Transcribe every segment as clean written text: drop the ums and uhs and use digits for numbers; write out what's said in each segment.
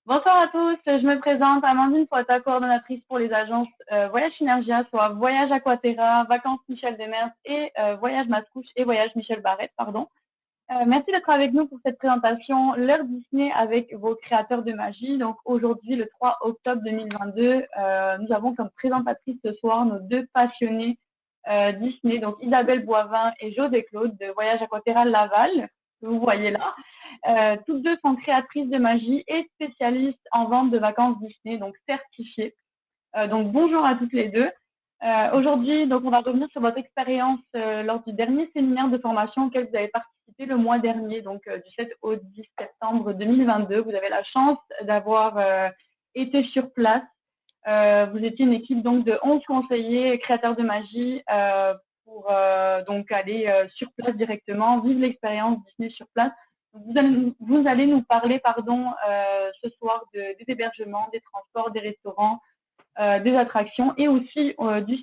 Bonsoir à tous, je me présente Amandine Poita, coordonnatrice pour les agences Voyage Synergia, soit Voyage Aquaterra, Vacances Michel Demers et Voyage Mascouche et Voyage Michel Barrette, pardon. Merci d'être avec nous pour cette présentation L'heure Disney avec vos créateurs de magie. Donc aujourd'hui, le 3 octobre 2022, nous avons comme présentatrice ce soir nos deux passionnés Disney, donc Isabelle Boivin et José Claude de Voyage Aquaterra Laval, que vous voyez là. Toutes deux sont créatrices de magie et spécialistes en vente de vacances Disney, donc certifiées. Donc bonjour à toutes les deux. Aujourd'hui, donc on va revenir sur votre expérience lors du dernier séminaire de formation auquel vous avez participé le mois dernier, donc du 7 au 10 septembre 2022. Vous avez la chance d'avoir été sur place. Vous étiez une équipe donc de 11 conseillers créateurs de magie pour donc aller sur place directement, vivre l'expérience Disney sur place. Vous allez nous parler, ce soir des hébergements, des transports, des restaurants, des attractions et aussi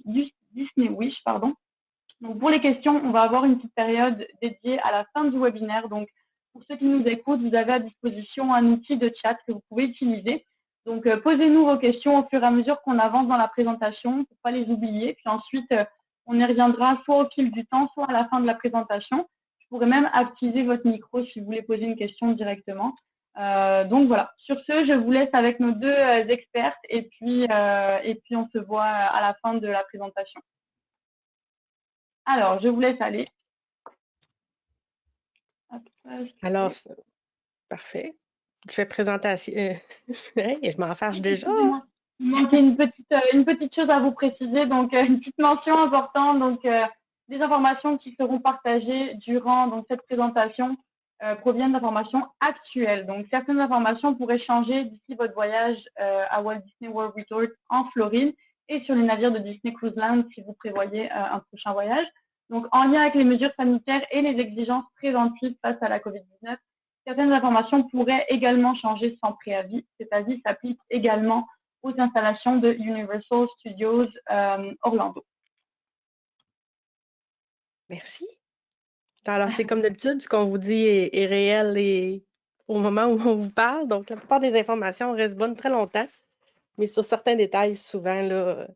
du Disney Wish, pardon. Donc pour les questions, on va avoir une petite période dédiée à la fin du webinaire. Donc pour ceux qui nous écoutent, vous avez à disposition un outil de chat que vous pouvez utiliser. Donc posez-nous vos questions au fur et à mesure qu'on avance dans la présentation pour pas les oublier. Puis ensuite, on y reviendra soit au fil du temps, soit à la fin de la présentation. Je pourrais même activer votre micro si vous voulez poser une question directement. Donc voilà. Sur ce, je vous laisse avec nos deux expertes et puis on se voit à la fin de la présentation. Alors, je vous laisse aller. Hop, Alors, parfait. Je fais présentation. Je m'en fâche déjà. Il manquait une petite chose à vous préciser, donc une petite mention importante. Donc, les informations qui seront partagées durant donc cette présentation proviennent d'informations actuelles. Donc, certaines informations pourraient changer d'ici votre voyage à Walt Disney World Resort en Floride et sur les navires de Disney Cruise Line si vous prévoyez un prochain voyage. Donc, en lien avec les mesures sanitaires et les exigences préventives face à la COVID-19, certaines informations pourraient également changer sans préavis. Cet avis s'applique également aux installations de Universal Studios Orlando. Merci. Alors, c'est comme d'habitude, ce qu'on vous dit est réel et au moment où on vous parle. Donc, la plupart des informations restent bonnes très longtemps. Mais sur certains détails, souvent, là,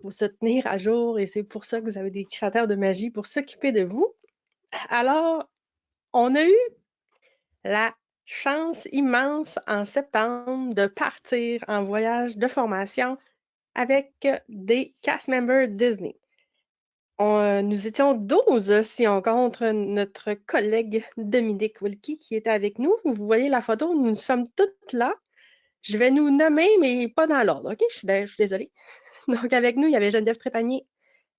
faut se tenir à jour et c'est pour ça que vous avez des créateurs de magie pour s'occuper de vous. Alors, on a eu la chance immense en septembre de partir en voyage de formation avec des cast members Disney. Nous étions 12 si on compte notre collègue Dominique Wilkie qui était avec nous. Vous voyez la photo, nous sommes toutes là. Je vais nous nommer, mais pas dans l'ordre, OK? Je suis désolée. Donc, avec nous, il y avait Geneviève Trépanier,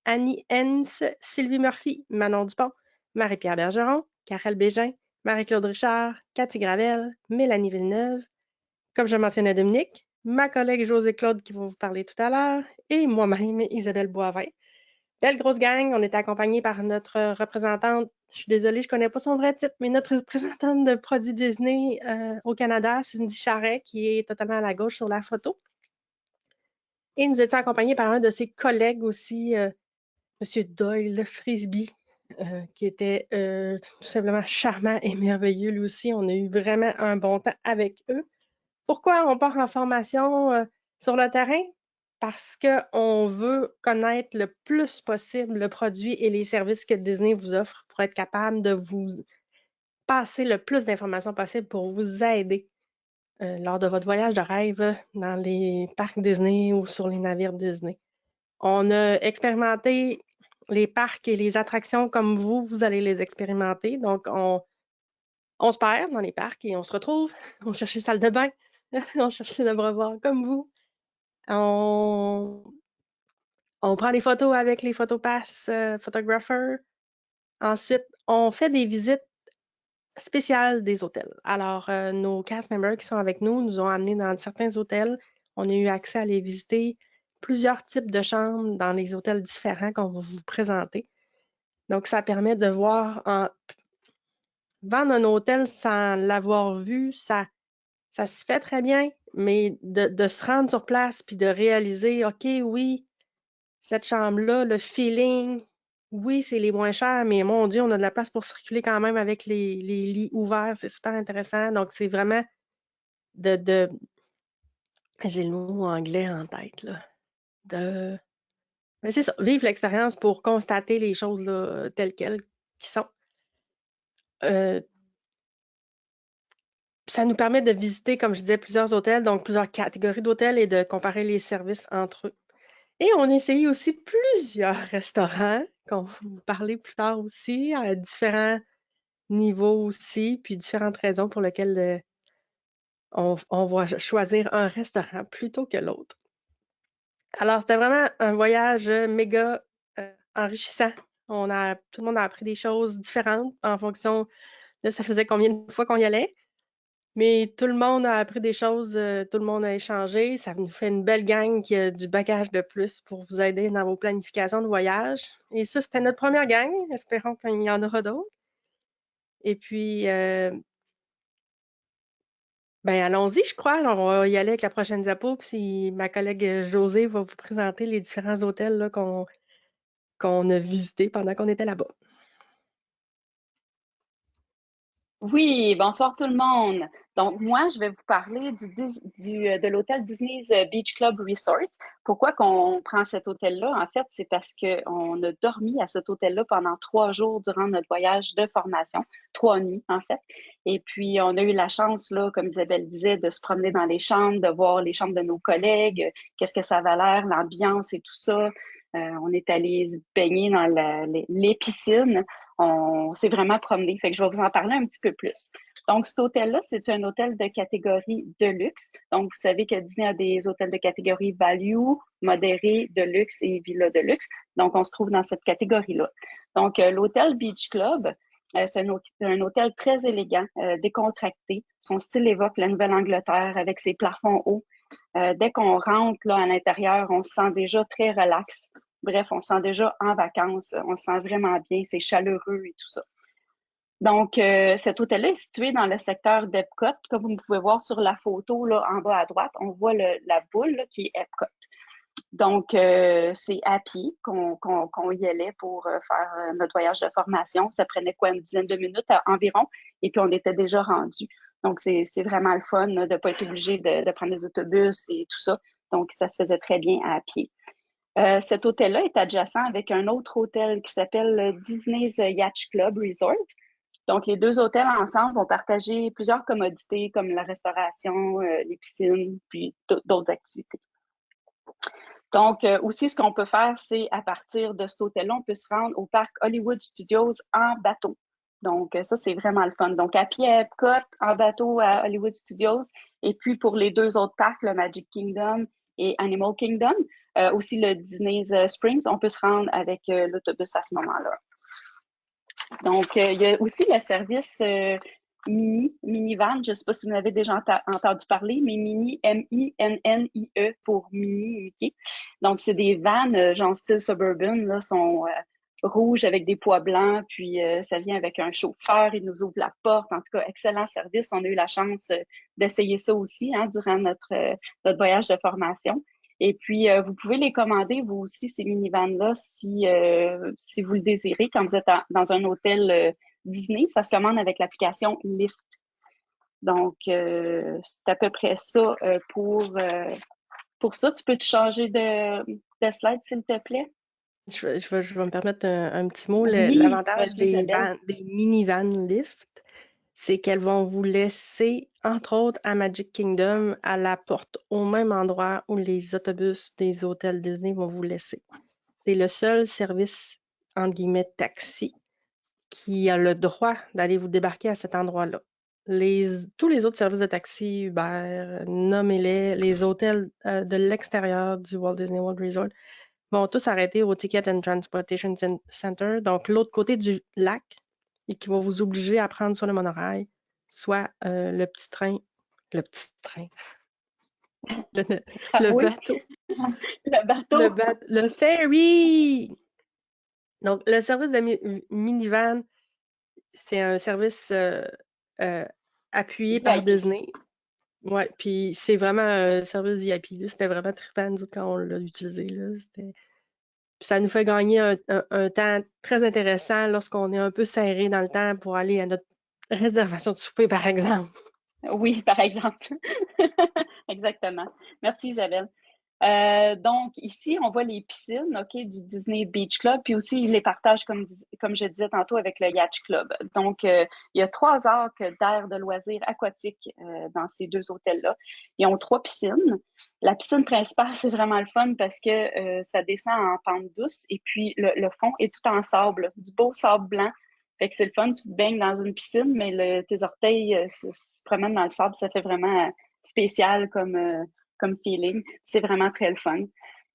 Annie Hens, Sylvie Murphy, Manon Dupont, Marie-Pierre Bergeron, Karel Bégin, Marie-Claude Richard, Cathy Gravel, Mélanie Villeneuve, comme je mentionnais Dominique, ma collègue José-Claude qui va vous parler tout à l'heure, et moi-même, Isabelle Boivin. Belle grosse gang, on était accompagnés par notre représentante, je suis désolée, je ne connais pas son vrai titre, mais notre représentante de produits Disney au Canada, Cindy Charret, qui est totalement à la gauche sur la photo. Et nous étions accompagnés par un de ses collègues aussi, M. Doyle Frisbee, qui était tout simplement charmant et merveilleux lui aussi. On a eu vraiment un bon temps avec eux. Pourquoi on part en formation sur le terrain? Parce qu'on veut connaître le plus possible le produit et les services que Disney vous offre pour être capable de vous passer le plus d'informations possible pour vous aider lors de votre voyage de rêve dans les parcs Disney ou sur les navires Disney. On a expérimenté les parcs et les attractions comme vous allez les expérimenter. Donc, on se perd dans les parcs et on se retrouve. On cherche les salles de bain. On cherche les abreuvoirs comme vous. On prend des photos avec les photopass photographers. Ensuite, on fait des visites spéciales des hôtels. Alors, nos cast members qui sont avec nous nous ont amenés dans certains hôtels. On a eu accès à les visiter, plusieurs types de chambres dans les hôtels différents qu'on va vous présenter. Donc, ça permet de voir vendre un hôtel sans l'avoir vu, ça se fait très bien, mais de se rendre sur place puis de réaliser, OK, oui, cette chambre-là, le feeling, oui, c'est les moins chers, mais mon Dieu, on a de la place pour circuler quand même avec les lits ouverts, c'est super intéressant. Donc, c'est vraiment j'ai le mot anglais en tête, là. Mais c'est ça, vivre l'expérience pour constater les choses là, telles quelles qui sont. Euh, Ça nous permet de visiter, comme je disais, plusieurs hôtels, donc plusieurs catégories d'hôtels et de comparer les services entre eux. Et on essaye aussi plusieurs restaurants, qu'on va vous parler plus tard aussi, à différents niveaux aussi, puis différentes raisons pour lesquelles on va choisir un restaurant plutôt que l'autre. Alors, c'était vraiment un voyage méga enrichissant. Tout le monde a appris des choses différentes en fonction de ça faisait combien de fois qu'on y allait. Mais tout le monde a appris des choses, tout le monde a échangé. Ça nous fait une belle gang qui a du bagage de plus pour vous aider dans vos planifications de voyage. Et ça, c'était notre première gang. Espérons qu'il y en aura d'autres. Et puis, ben allons-y, je crois. Alors, on va y aller avec la prochaine diapo. Puis ma collègue Josée va vous présenter les différents hôtels là, qu'on a visités pendant qu'on était là-bas. Oui, bonsoir tout le monde. Donc, moi, je vais vous parler de l'hôtel Disney's Beach Club Resort. Pourquoi qu'on prend cet hôtel-là? En fait, c'est parce qu'on a dormi à cet hôtel-là pendant 3 jours durant notre voyage de formation, 3 nuits, en fait. Et puis, on a eu la chance, là, comme Isabelle disait, de se promener dans les chambres, de voir les chambres de nos collègues, qu'est-ce que ça avait l'air, l'ambiance et tout ça. On est allé se baigner dans les piscines. On s'est vraiment promené. Fait que je vais vous en parler un petit peu plus. Donc, cet hôtel-là, c'est un hôtel de catégorie de luxe. Donc, vous savez que Disney a des hôtels de catégorie value, modéré, de luxe et villa de luxe. Donc, on se trouve dans cette catégorie-là. Donc, l'hôtel Beach Club, c'est un hôtel très élégant, décontracté. Son style évoque la Nouvelle-Angleterre avec ses plafonds hauts. Dès qu'on rentre là à l'intérieur, on se sent déjà très relax. Bref, on se sent déjà en vacances, on se sent vraiment bien, c'est chaleureux et tout ça. Donc, cet hôtel-là est situé dans le secteur d'Epcot. Comme vous pouvez voir sur la photo là, en bas à droite, on voit la boule là, qui est Epcot. Donc, c'est à pied qu'on y allait pour faire notre voyage de formation. Ça prenait quoi, une dizaine de minutes environ, et puis on était déjà rendu. Donc, c'est vraiment le fun de ne pas être obligé de prendre des autobus et tout ça. Donc, ça se faisait très bien à pied. Cet hôtel-là est adjacent avec un autre hôtel qui s'appelle Disney's Yacht Club Resort. Donc, les deux hôtels ensemble vont partager plusieurs commodités comme la restauration, les piscines, puis d'autres activités. Donc, aussi, ce qu'on peut faire, c'est à partir de cet hôtel-là, on peut se rendre au parc Hollywood Studios en bateau. Donc, ça, c'est vraiment le fun. Donc, à pied à Epcot, en bateau à Hollywood Studios. Et puis, pour les deux autres parcs, le Magic Kingdom et Animal Kingdom, aussi le Disney's Springs, on peut se rendre avec l'autobus à ce moment-là. Donc, il y a aussi le service minivan. Je ne sais pas si vous en avez déjà entendu parler, mais mini, M-I-N-N-I-E pour mini Mickey. Donc, c'est des vannes, genre style suburban, là, sont rouges avec des poids blancs, puis ça vient avec un chauffeur, il nous ouvre la porte. En tout cas, excellent service. On a eu la chance d'essayer ça aussi durant notre voyage de formation. Et puis, vous pouvez les commander, vous aussi, ces minivans-là, si vous le désirez. Quand vous êtes dans un hôtel Disney, ça se commande avec l'application Lyft. Donc, c'est à peu près ça pour ça. Tu peux te changer de slide, s'il te plaît? Je vais me permettre un petit mot. Oui, L'avantage vas-y, des minivans Lyft, c'est qu'elles vont vous laisser, entre autres, à Magic Kingdom, à la porte, au même endroit où les autobus des hôtels Disney vont vous laisser. C'est le seul service, entre guillemets, taxi qui a le droit d'aller vous débarquer à cet endroit-là. Tous les autres services de taxi, Uber, nommez-les, les hôtels de l'extérieur du Walt Disney World Resort vont tous arrêter au Ticket and Transportation Center, donc l'autre côté du lac, et qui va vous obliger à prendre soit le monorail, soit le petit train, le oui. bateau, Le bateau. le ferry. Donc, le service de minivan, c'est un service appuyé par VIP. Disney. Ouais, puis c'est vraiment un service VIP. C'était vraiment trippant, nous, quand on l'a utilisé. Puis ça nous fait gagner un temps très intéressant lorsqu'on est un peu serré dans le temps pour aller à notre réservation de souper, par exemple. Oui, par exemple. Exactement. Merci Isabelle. Donc, ici, on voit les piscines, OK, du Disney Beach Club, puis aussi, ils les partagent, comme je disais tantôt, avec le Yacht Club. Donc, il y a 3 arcs d'aires de loisirs aquatiques dans ces 2 hôtels-là. Ils ont 3 piscines. La piscine principale, c'est vraiment le fun parce que ça descend en pente douce et puis le fond est tout en sable, du beau sable blanc. Fait que c'est le fun, tu te baignes dans une piscine, mais tes orteils se promènent dans le sable, ça fait vraiment spécial comme feeling. C'est vraiment très le fun.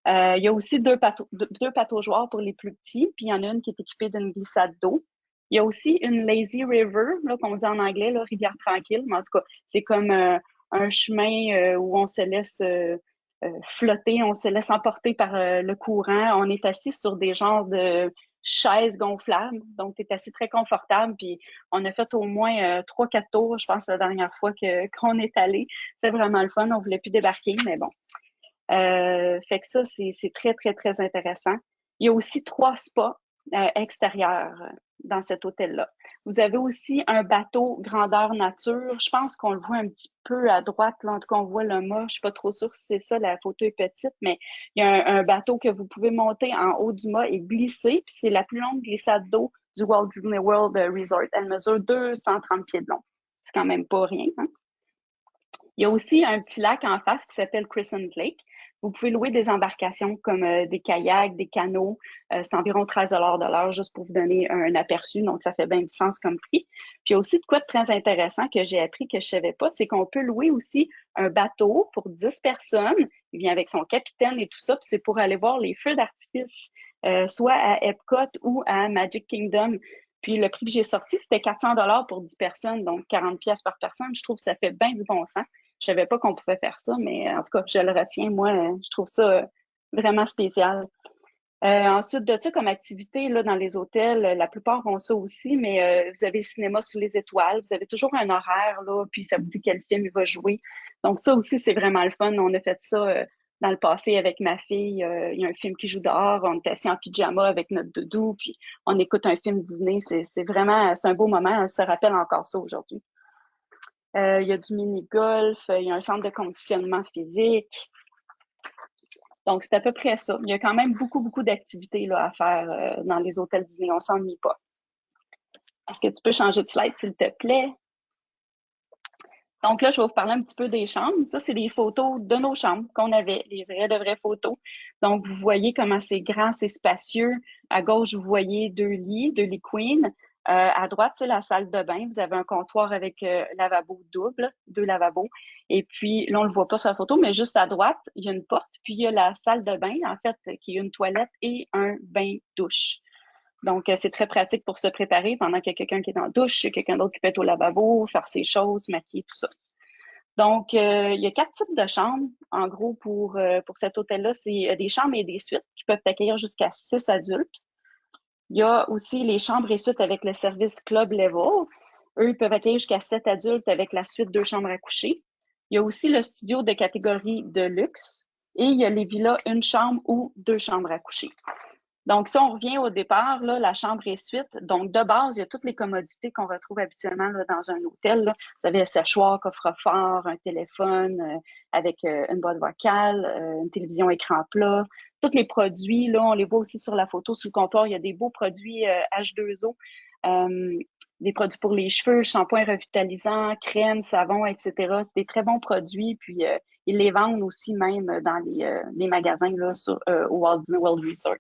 Il y a aussi deux pataugeoires pour les plus petits, puis il y en a une qui est équipée d'une glissade d'eau. Il y a aussi une lazy river, là, qu'on dit en anglais, là, rivière tranquille, mais en tout cas, c'est comme un chemin où on se laisse flotter, on se laisse emporter par le courant. On est assis sur des genres de chaises gonflables, donc tu es assis très confortable, puis on a fait au moins 3-4 tours, je pense, la dernière fois qu'on est allé. C'est vraiment le fun, on voulait plus débarquer, mais bon. Fait que ça, c'est très, très, très intéressant. Il y a aussi 3 spas extérieurs dans cet hôtel-là. Vous avez aussi un bateau grandeur nature. Je pense qu'on le voit un petit peu à droite. Là, en tout cas, on voit le mât. Je suis pas trop sûre si c'est ça, la photo est petite, mais il y a un bateau que vous pouvez monter en haut du mât et glisser. Puis c'est la plus longue glissade d'eau du Walt Disney World Resort. Elle mesure 230 pieds de long. C'est quand même pas rien, hein? Il y a aussi un petit lac en face qui s'appelle Crescent Lake. Vous pouvez louer des embarcations comme des kayaks, des canots. C'est environ 13 de l'heure, juste pour vous donner un aperçu. Donc, ça fait bien du sens comme prix. Puis, il y a aussi de quoi de très intéressant que j'ai appris que je savais pas, c'est qu'on peut louer aussi un bateau pour 10 personnes. Il vient avec son capitaine et tout ça. Puis, c'est pour aller voir les feux d'artifice, soit à Epcot ou à Magic Kingdom. Puis, le prix que j'ai sorti, c'était 400 pour 10 personnes, donc 40 pièces par personne. Je trouve que ça fait bien du bon sens. Je savais pas qu'on pouvait faire ça, mais en tout cas, je le retiens. Moi, je trouve ça vraiment spécial. Ensuite de ça, comme activité, là, dans les hôtels, la plupart ont ça aussi, mais vous avez le cinéma sous les étoiles, vous avez toujours un horaire, là, puis ça vous dit quel film il va jouer. Donc ça aussi, c'est vraiment le fun. On a fait ça dans le passé avec ma fille. Il y a un film qui joue dehors, on est assis en pyjama avec notre doudou, puis on écoute un film Disney. C'est vraiment, c'est un beau moment. On se rappelle encore ça aujourd'hui. Il y a du mini-golf, il y a un centre de conditionnement physique. Donc, c'est à peu près ça. Il y a quand même beaucoup, beaucoup d'activités là, à faire dans les hôtels Disney. On s'ennuie pas. Est-ce que tu peux changer de slide, s'il te plaît? Donc là, je vais vous parler un petit peu des chambres. Ça, c'est des photos de nos chambres qu'on avait, les vraies photos. Donc, vous voyez comment c'est grand, c'est spacieux. À gauche, vous voyez 2 lits queen. À droite, c'est la salle de bain. Vous avez un comptoir avec lavabo double, 2 lavabos. Et puis, là, on ne le voit pas sur la photo, mais juste à droite, il y a une porte. Puis, il y a la salle de bain, en fait, qui est une toilette et un bain-douche. Donc, c'est très pratique pour se préparer pendant qu'il y a quelqu'un qui est en douche, il y a quelqu'un d'autre qui peut être au lavabo, faire ses choses, maquiller, tout ça. Donc, il y a 4 types de chambres, en gros, pour cet hôtel-là. C'est des chambres et des suites qui peuvent accueillir jusqu'à 6 adultes. Il y a aussi les chambres et suites avec le service Club Level. Eux, ils peuvent accueillir jusqu'à 7 adultes avec la suite 2 chambres à coucher. Il y a aussi le studio de catégorie de luxe. Et il y a les villas 1 chambre ou 2 chambres à coucher. Donc, si on revient au départ, là, la chambre et suite, donc de base, il y a toutes les commodités qu'on retrouve habituellement là, dans un hôtel. Là. Vous avez un séchoir, coffre-fort, un téléphone avec une boîte vocale, une télévision écran plat. Tous les produits, là, on les voit aussi sur la photo, sur le comptoir. Il y a des beaux produits H2O, des produits pour les cheveux, shampoing revitalisant, crème, savon, etc. C'est des très bons produits. Puis, ils les vendent aussi même dans les magasins là, au Walt Disney World Resort.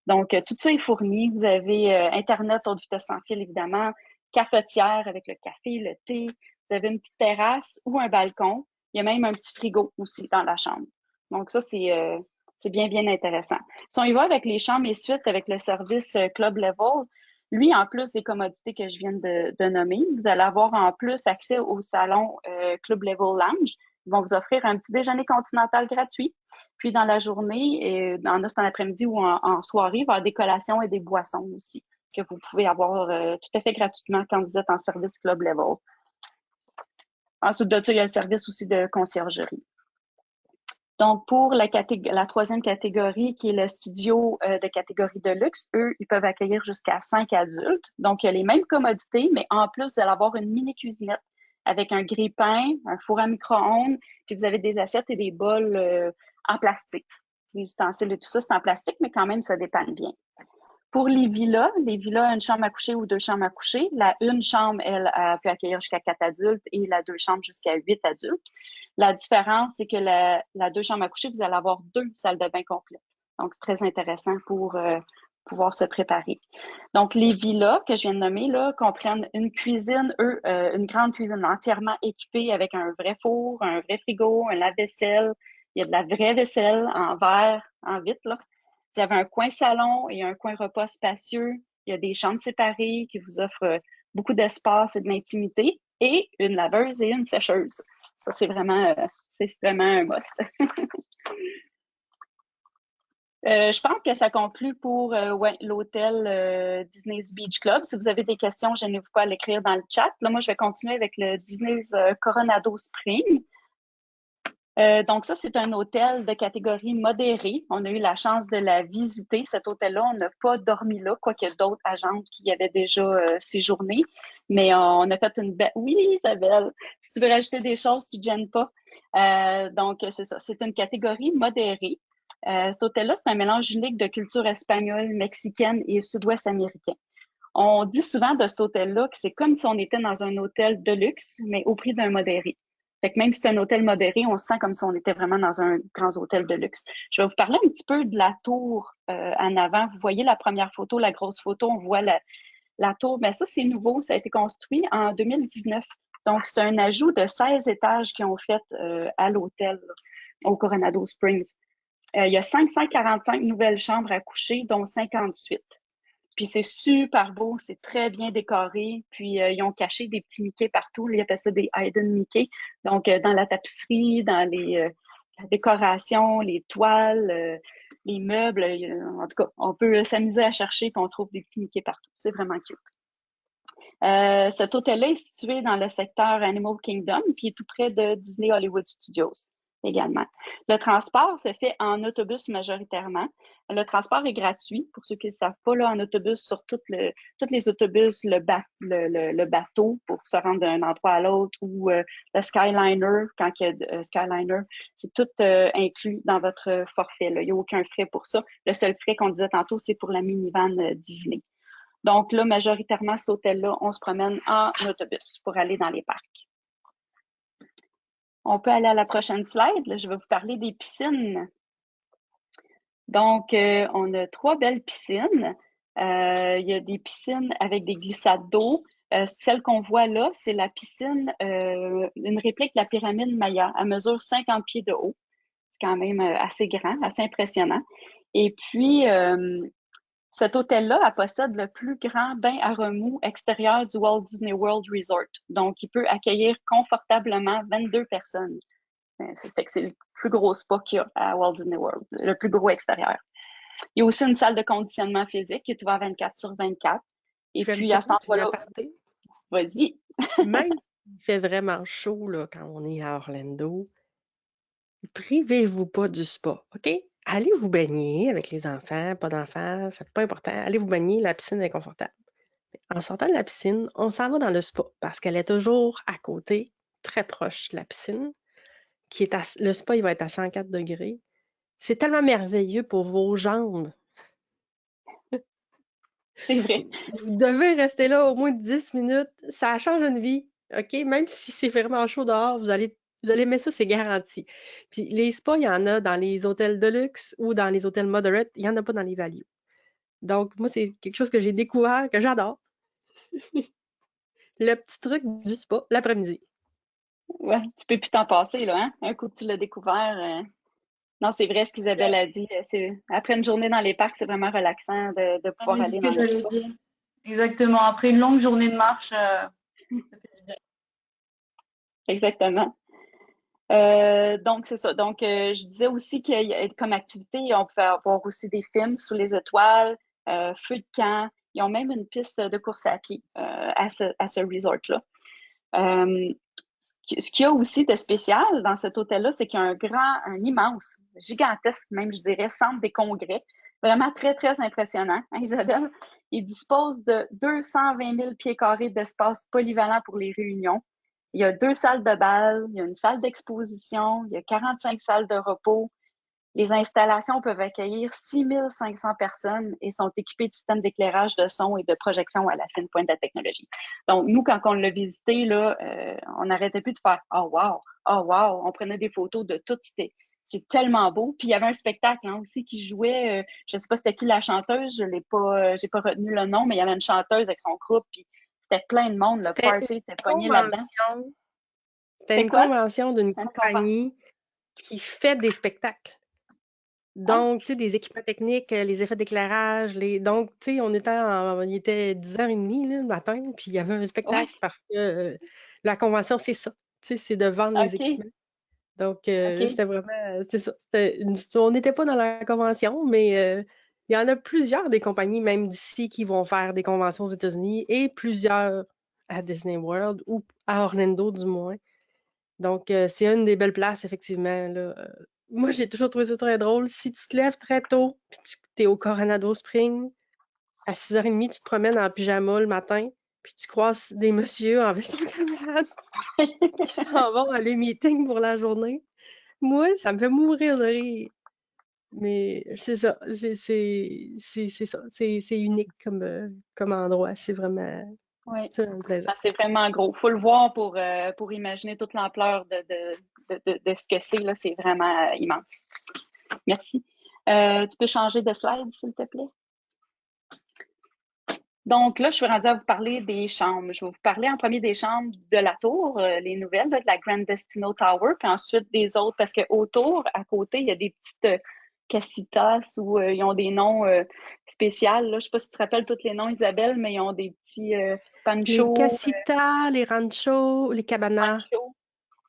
Donc, tout ça est fourni. Vous avez Internet haute vitesse sans fil, évidemment, cafetière avec le café, le thé. Vous avez une petite terrasse ou un balcon. Il y a même un petit frigo aussi dans la chambre. Donc, ça, c'est bien, bien intéressant. Si on y va avec les chambres et suites, avec le service Club Level, lui, en plus des commodités que je viens de nommer, vous allez avoir en plus accès au salon Club Level Lounge. Ils vont vous offrir un petit déjeuner continental gratuit. Puis dans la journée, en après-midi ou en soirée, il va y avoir des collations et des boissons aussi que vous pouvez avoir tout à fait gratuitement quand vous êtes en service Club Level. Ensuite de ça, il y a le service aussi de conciergerie. Donc, pour la 3e catégorie, qui est le studio de catégorie de luxe, eux, ils peuvent accueillir jusqu'à 5 adultes. Donc, il y a les mêmes commodités, mais en plus, vous allez avoir une mini-cuisinette avec un grille-pain, un four à micro-ondes, puis vous avez des assiettes et des bols en plastique. Les ustensiles et tout ça, c'est en plastique, mais quand même, ça dépanne bien. Pour les villas, une chambre à coucher ou 2 chambres à coucher. La une chambre, elle peut accueillir jusqu'à 4 adultes et la 2 chambres jusqu'à 8 adultes. La différence, c'est que la 2 chambres à coucher, vous allez avoir 2 salles de bain complètes. Donc, c'est très intéressant pour pouvoir se préparer. Donc, les villas que je viens de nommer, là, comprennent une cuisine, une grande cuisine entièrement équipée avec un vrai four, un vrai frigo, un lave-vaisselle. Il y a de la vraie vaisselle en verre, en vitre, là. Vous avez un coin salon et un coin repas spacieux. Il y a des chambres séparées qui vous offrent beaucoup d'espace et de l'intimité et une laveuse et une sécheuse. Ça, c'est vraiment un must. Je pense que ça conclut pour l'hôtel Disney's Beach Club. Si vous avez des questions, gênez-vous pas à l'écrire dans le chat. Là, moi, je vais continuer avec le Disney's Coronado Springs. Donc ça, c'est un hôtel de catégorie modérée. On a eu la chance de la visiter, cet hôtel-là. On n'a pas dormi là, quoique d'autres agentes qui y avaient déjà séjourné. Mais on a fait une belle... Oui, Isabelle, si tu veux rajouter des choses, tu ne te gênes pas. Donc, c'est ça. C'est une catégorie modérée. Cet hôtel-là, c'est un mélange unique de culture espagnole, mexicaine et sud-ouest américain. On dit souvent de cet hôtel-là que c'est comme si on était dans un hôtel de luxe, mais au prix d'un modéré. Fait que même si c'est un hôtel modéré, on se sent comme si on était vraiment dans un grand hôtel de luxe. Je vais vous parler un petit peu de la tour en avant. Vous voyez la première photo, la grosse photo, on voit la tour. Mais ça, c'est nouveau. Ça a été construit en 2019. Donc, c'est un ajout de 16 étages qu'ils ont fait à l'hôtel au Coronado Springs. Il y a 545 nouvelles chambres à coucher, dont 58. Puis c'est super beau, c'est très bien décoré. Puis ils ont caché des petits Mickey partout. Ils appellent ça des hidden Mickey. Donc dans la tapisserie, dans la décoration, les toiles, les meubles. En tout cas, on peut s'amuser à chercher puis on trouve des petits Mickey partout. C'est vraiment cute. Cet hôtel-là est situé dans le secteur Animal Kingdom, puis il est tout près de Disney Hollywood Studios également. Le transport se fait en autobus majoritairement. Le transport est gratuit pour ceux qui ne savent pas, là, en autobus sur tous les autobus, le bateau pour se rendre d'un endroit à l'autre ou le Skyliner, quand il y a Skyliner, c'est tout inclus dans votre forfait, là. Il n'y a aucun frais pour ça. Le seul frais qu'on disait tantôt, c'est pour la minivan Disney. Donc là, majoritairement, cet hôtel-là, on se promène en autobus pour aller dans les parcs. On peut aller à la prochaine slide. Là, je vais vous parler des piscines. Donc, on a 3 belles piscines. Il y a des piscines avec des glissades d'eau. Celle qu'on voit là, c'est la piscine, une réplique de la pyramide Maya. Elle mesure 50 pieds de haut. C'est quand même assez grand, assez impressionnant. Et puis, cet hôtel-là, elle possède le plus grand bain à remous extérieur du Walt Disney World Resort. Donc, il peut accueillir confortablement 22 personnes. C'est le plus gros spa qu'il y a à Walt Disney World, le plus gros extérieur. Il y a aussi une salle de conditionnement physique qui est ouverte 24/24. Et puis, à cet endroit-là, vas-y. Même s'il fait vraiment chaud là, quand on est à Orlando, privez-vous pas du spa, OK? Allez vous baigner avec les enfants, pas d'enfants, c'est pas important. Allez vous baigner, la piscine est confortable. En sortant de la piscine, on s'en va dans le spa parce qu'elle est toujours à côté, très proche de la piscine, le spa, il va être à 104 degrés. C'est tellement merveilleux pour vos jambes. C'est vrai. Vous devez rester là au moins 10 minutes. Ça change une vie, OK? Même si c'est vraiment chaud dehors, vous allez aimer ça, c'est garanti. Puis les spas, il y en a dans les hôtels de luxe ou dans les hôtels moderate, il n'y en a pas dans les value. Donc, moi, c'est quelque chose que j'ai découvert, que j'adore. Le petit truc du spa, l'après-midi. Ouais, tu peux plus t'en passer, là, hein? Un coup que tu l'as découvert. Non, c'est vrai ce qu'Isabelle a dit. Après une journée dans les parcs, c'est vraiment relaxant de pouvoir aller dans le spa. Exactement. Après une longue journée de marche, ça fait du bien. Exactement. Donc, c'est ça. Donc, je disais aussi que comme activité, on pouvait avoir aussi des films sous les étoiles, feu de camp. Ils ont même une piste de course à pied à ce resort-là. Ce qu'il y a aussi de spécial dans cet hôtel-là, c'est qu'il y a un immense, gigantesque même, je dirais, centre des congrès. Vraiment très, très impressionnant, hein, Isabelle? Il dispose de 220 000 pieds carrés d'espace polyvalent pour les réunions. Il y a 2 salles de bal, il y a une salle d'exposition, il y a 45 salles de repos. Les installations peuvent accueillir 6500 personnes et sont équipées de systèmes d'éclairage, de son et de projection à la fine pointe de la technologie. Donc, nous, quand on l'a visité, là, on n'arrêtait plus de faire « Oh wow! Oh wow! » On prenait des photos de tout. C'est tellement beau. Puis, il y avait un spectacle aussi qui jouait. Je ne sais pas c'était qui la chanteuse. J'ai pas retenu le nom, mais il y avait une chanteuse avec son groupe. Puis, c'était plein de monde. Le party était pogné là-dedans. C'était une convention d'une convention compagnie qui fait des spectacles. Donc, tu sais, des équipements techniques, les effets d'éclairage, donc, tu sais, il était 10h30 là, le matin, puis il y avait un spectacle parce que la convention, c'est ça, tu sais, c'est de vendre les équipements. Donc, c'était vraiment, c'est ça. On n'était pas dans la convention, mais il y en a plusieurs des compagnies, même d'ici, qui vont faire des conventions aux États-Unis et plusieurs à Disney World ou à Orlando, du moins. Donc, c'est une des belles places, effectivement, là. Moi, j'ai toujours trouvé ça très drôle. Si tu te lèves très tôt, puis tu es au Coronado Springs, à 6h30, tu te promènes en pyjama le matin, puis tu croises des messieurs en veston camarade qui s'en vont aller meeting pour la journée. Moi, ça me fait mourir de rire. Mais c'est ça, c'est ça. C'est unique comme endroit. C'est vraiment un plaisir. C'est vraiment gros. Il faut le voir pour imaginer toute l'ampleur de ce que c'est. Là. C'est vraiment immense. Merci. Tu peux changer de slide, s'il te plaît? Donc là, je suis rendue à vous parler des chambres. Je vais vous parler en premier des chambres de la tour, les nouvelles, là, de la Grand Destino Tower, puis ensuite des autres, parce qu'autour, à côté, il y a des petites casitas où ils ont des noms spéciaux. Là. Je ne sais pas si tu te rappelles tous les noms, Isabelle, mais ils ont des petits panchos. Les casitas, les ranchos, les cabanas.